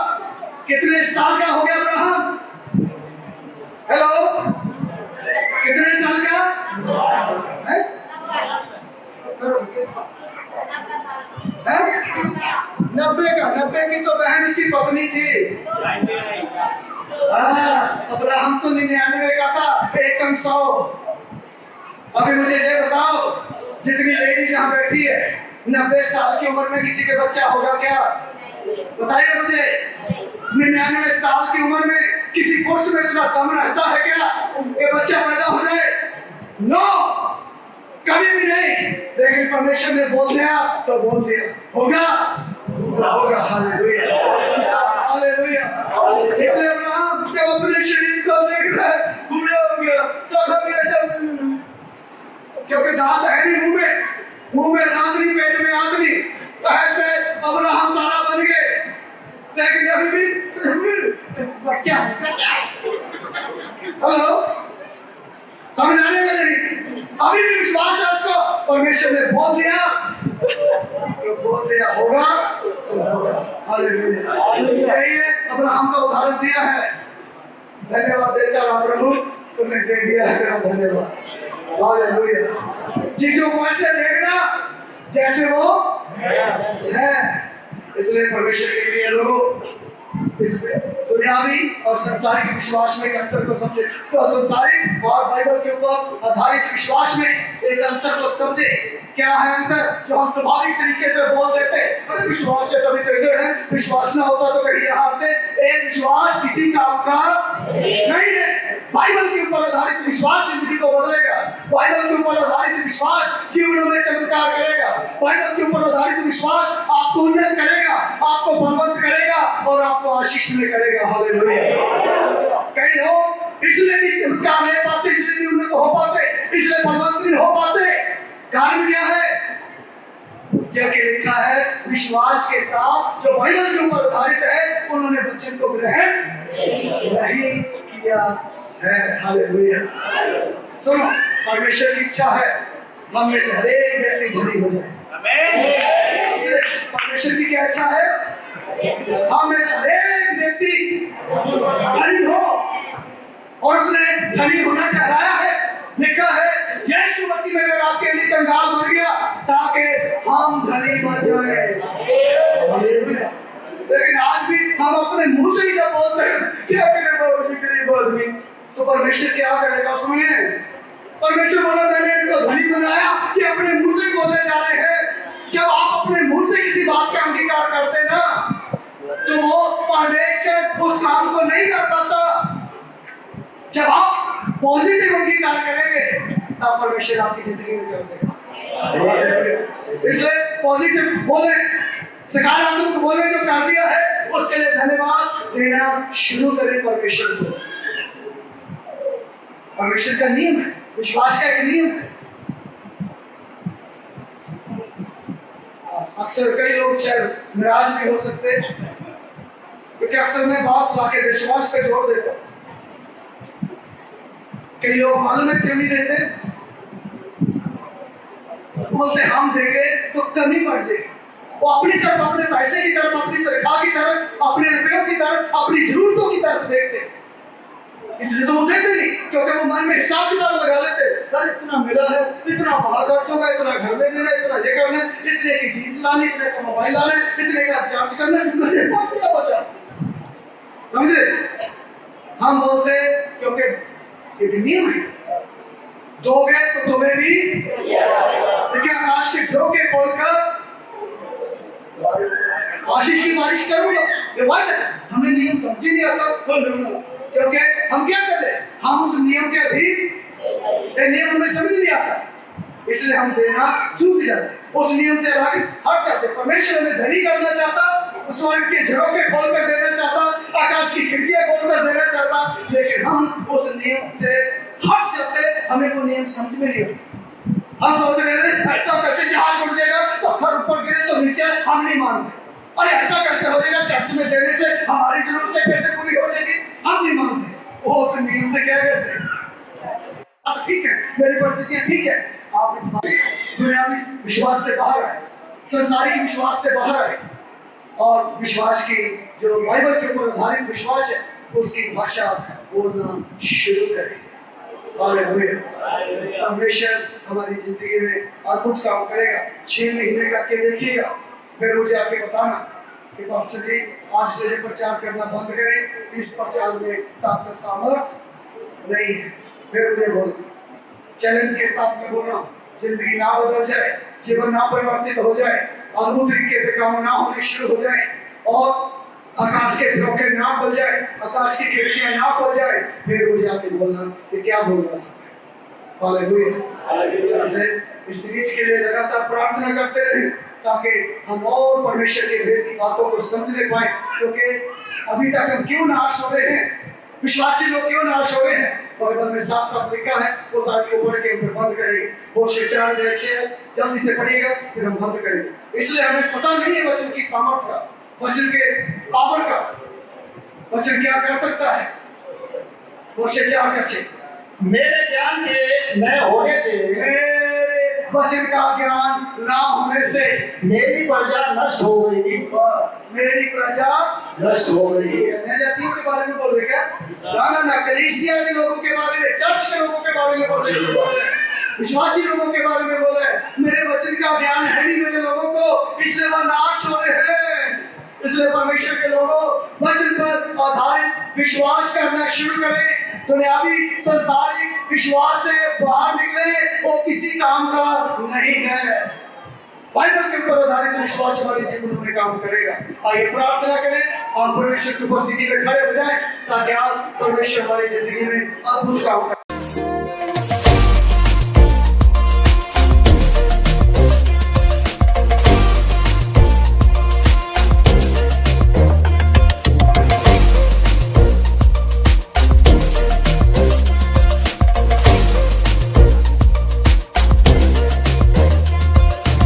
कितने साल का हो गया अब्राहम? हेलो, कितने साल का है? 90 की तो बहन इसकी पत्नी थी। अब्राहम तो 99 का था, 100। अभी मुझे ये बताओ, जितनी लेडीज यहाँ बैठी है 90 साल की उम्र में किसी के बच्चा होगा क्या? बताइए मुझे। 99 साल की उम्र में किसी पुरुष में इतना दम रहता है क्या कि बच्चा पैदा हो जाए? नो, कभी भी नहीं। लेकिन परमेश्वर ने बोल दिया तो बोल दिया, होगा होगा। Hallelujah, hallelujah. इसलिए अब्राहम जब अपने शरीर को देख रहा है, बूढ़ा हो गया, सब हो गया, सब, क्योंकि दांत है नहीं मुंह में दांत नहीं, पेट में आग नहीं, तो ऐसे अब्राहम सारा बन गए। लेकिन अभी भी बच्चा, हेलो, समझ आने में नहीं, अभी भी विश्वास है उसको। परमेश्वर ने बोल दिया तो बोल दिया, होगा तो होगा। हालेलुया। यही है, अब्राहम का उदाहरण दिया है। धन्यवाद देता हूं प्रभु, तुमने दे दिया है, तेरा धन्यवाद। हालेलुया। चीजों को ऐसे देखना जैसे वो है। इसलिए परमेश्वर के लिए लोगों इसमें दुनियावी और संसारिक विश्वास में एक अंतर को समझे। तो संसारिक और बाइबल के ऊपर आधारित विश्वास में एक अंतर को समझे। क्या है अंतर? जो हम स्वाभाविक तरीके से बोल देते हैं, अरे विश्वास से कभी तो इधर है, विश्वास ना होता तो कहीं यहाँ आते। एक विश्वास किसी काम का नहीं है। बाइबल के ऊपर आधारित विश्वास जिंदगी को बदलेगा। बाइबल के ऊपर आधारित विश्वास जीवन में चमत्कार करेगा। बाइबल के ऊपर आधारित विश्वास आपको उन्नत करेगा, आपको बलवंत करेगा और आपको आशीष में करेगा। हालेलुया। कई लोग इसलिए नहीं चमत्कार ले पाते, इसलिए नहीं उन्नत हो पाते, इसलिए बलवंत नहीं हो पाते। कारण क्या है? क्योंकि लिखा है विश्वास के साथ जो बाइबल के ऊपर आधारित है उन्होंने वचन को ग्रहण नहीं किया है। हालेलुया। सुनो, परमेश्वर की इच्छा है हम में से हर एक व्यक्ति धनी हो जाए। आमीन। परमेश्वर की क्या इच्छा है? हम में से हर एक व्यक्ति धनी हो, और उसने धनी होना चाहा है। लिखा है यीशु मसीह में आपके लिए कंगाल मर गया ताकि हम धनी बन जाए। लेकिन आज भी हम अपने मुंह से ही जब बोलते हैं क्या करें बाबू गरीब आदमी, तो परमेश्वर क्या करेगा उसमें? परमेश्वर बोला मैंने इनको धनी बनाया, कि अपने मुंह से बोले जा रहे हैं। जब आप अपने मुंह से किसी बात रिएक्शन उस काम को नहीं कर पाता। जब आप पॉजिटिव अंगीकार करेंगे तब परमेश्वर आपकी जिंदगी में कर देगा। इसलिए पॉजिटिव बोले, सकारात्मक बोले, जो कर दिया है उसके लिए धन्यवाद देना शुरू करें परमेश्वर को। परमेश्वर का नियम है, विश्वास का एक नियम है। अक्सर कई लोग शायद नाराज भी हो सकते हैं क्योंकि अक्सर मैं बात लाके विश्वास पे जोड़ देता हूं। कई लोग मालूम है क्यों नहीं देते? बोलते हम देंगे तो कमी बढ़ जाएगी। वो अपनी तरफ, अपने पैसे की तरफ, अपनी तनख्वाह की तरफ, अपने रुपयों की तरफ, अपनी जरूरतों की तरफ देखते, इसलिए तो वो देते नहीं, क्योंकि वो मन में हिसाब किताब लगा लेते। अरे इतना मिला है, इतना वहां खर्च होगा, इतना घर में देना, इतना ये करना, इतने की जीन्स लानी, इतने का मोबाइल लाना, इतने का चार्ज करना, मेरे पास क्या बचा? समझे? हम बोलते क्योंकि एक नियम है, दोगे तो तुम्हें भी देखिए आकाश के झोंके खोलकर आशीष की बारिश करूंगा। ये वादा है। हमें नियम समझ नहीं आता क्योंकि हम क्या कर रहे हैं? हम उस नियम के अधीन, नियम हमें समझ नहीं आता, इसलिए हम देना चूक जाते हैं, उस नियम से अलग हट जाते हैं। परमेश्वर हमें धनी करना चाहता, स्वर्ग के झरोखे खोलकर देना चाहता, आकाश की खिड़कियां खोलकर देना चाहता, लेकिन हम उस नियम से हट जाते, हमें वो नियम समझ में नहीं आता। हम सोच रहे हैं ऐसा कैसे जहाज उड़ जाएगा, पत्थर ऊपर गिरे तो नीचे, हम नहीं मानते। अरे ऐसा कैसे हो जाएगा, चर्च में देने से हमारी जरूरतें कैसे पूरी हो जाएगी, हम नहीं मानते। वो उस नियम से क्या करते हैं? अब ठीक है, मेरी परिस्थितियां ठीक है, आप इस दुनियावी विश्वास से बाहर आए, संसारिक विश्वास से बाहर आए और विश्वास की जो बाइबल के ऊपर आधारित विश्वास है उसकी भाषा बोलना शुरू करें। परमेश्वर हमारी जिंदगी में अद्भुत काम करेगा। 6 महीने का के देखिएगा, फिर मुझे आके बताना कि पास्टर जी आज से प्रचार करना बंद करें, इस प्रचार में ताकत सामर्थ नहीं है। फिर मुझे बोल चैलेंज के साथ में बोल रहा हूँ, जिंदगी ना बदल जाए, जीवन ना परिवर्तित हो जाए, अद्भुत तरीके से काम ना होने शुरू हो जाए और आकाश के झरोखे ना खुल जाए, आकाश की खिड़कियां ना खुल जाए, फिर मुझे आके बोलना कि क्या बोल रहा था। हालेलुया। इस चीज के लिए लगातार प्रार्थना करते रहे ताकि हम और परमेश्वर के भेद की बातों को समझने पाए, क्योंकि अभी तक हम क्यों नाश हो रहे हैं, विश्वासी लोग क्यों नाश हो रहे हैं? बाइबल में साफ साफ लिखा है, वो सारे ऊपर के ऊपर बंद करेंगे। वो शिक्षा जल्दी से पढ़िएगा, फिर हम बंद करेंगे। इसलिए हमें पता नहीं है वचन की सामर्थ का, वचन के पावर का, वचन क्या कर सकता है। वो शिक्षा अच्छे मेरे ज्ञान के न होने से, मेरे वचन का ज्ञान ना होने से मेरी प्रजा नष्ट हो गई। बस मेरी प्रजा नष्ट हो गई। जातियों के बारे में बोल रहे क्या? ना कलीसिया के लोगों के बारे में, चर्च के लोगों के बारे में बोल रहे, विश्वासी लोगों के बारे में बोले। मेरे वचन का ज्ञान है नहीं मेरे लोगों को, इसलिए वह नाश हो रहे हैं। इसलिए परमेश्वर के लोगों वचन पर आधारित विश्वास करना शुरू करें। दुनियावी संसारिक विश्वास से बाहर निकले, वो किसी काम का नहीं है। बाइबल के ऊपर आधारित विश्वास हमारे जीवन में काम करेगा। आइए प्रार्थना करें, हम परमेश्वर की उपस्थिति में खड़े हो जाएं ताकि आज परमेश्वर हमारी जिंदगी में अद्भुत काम करे।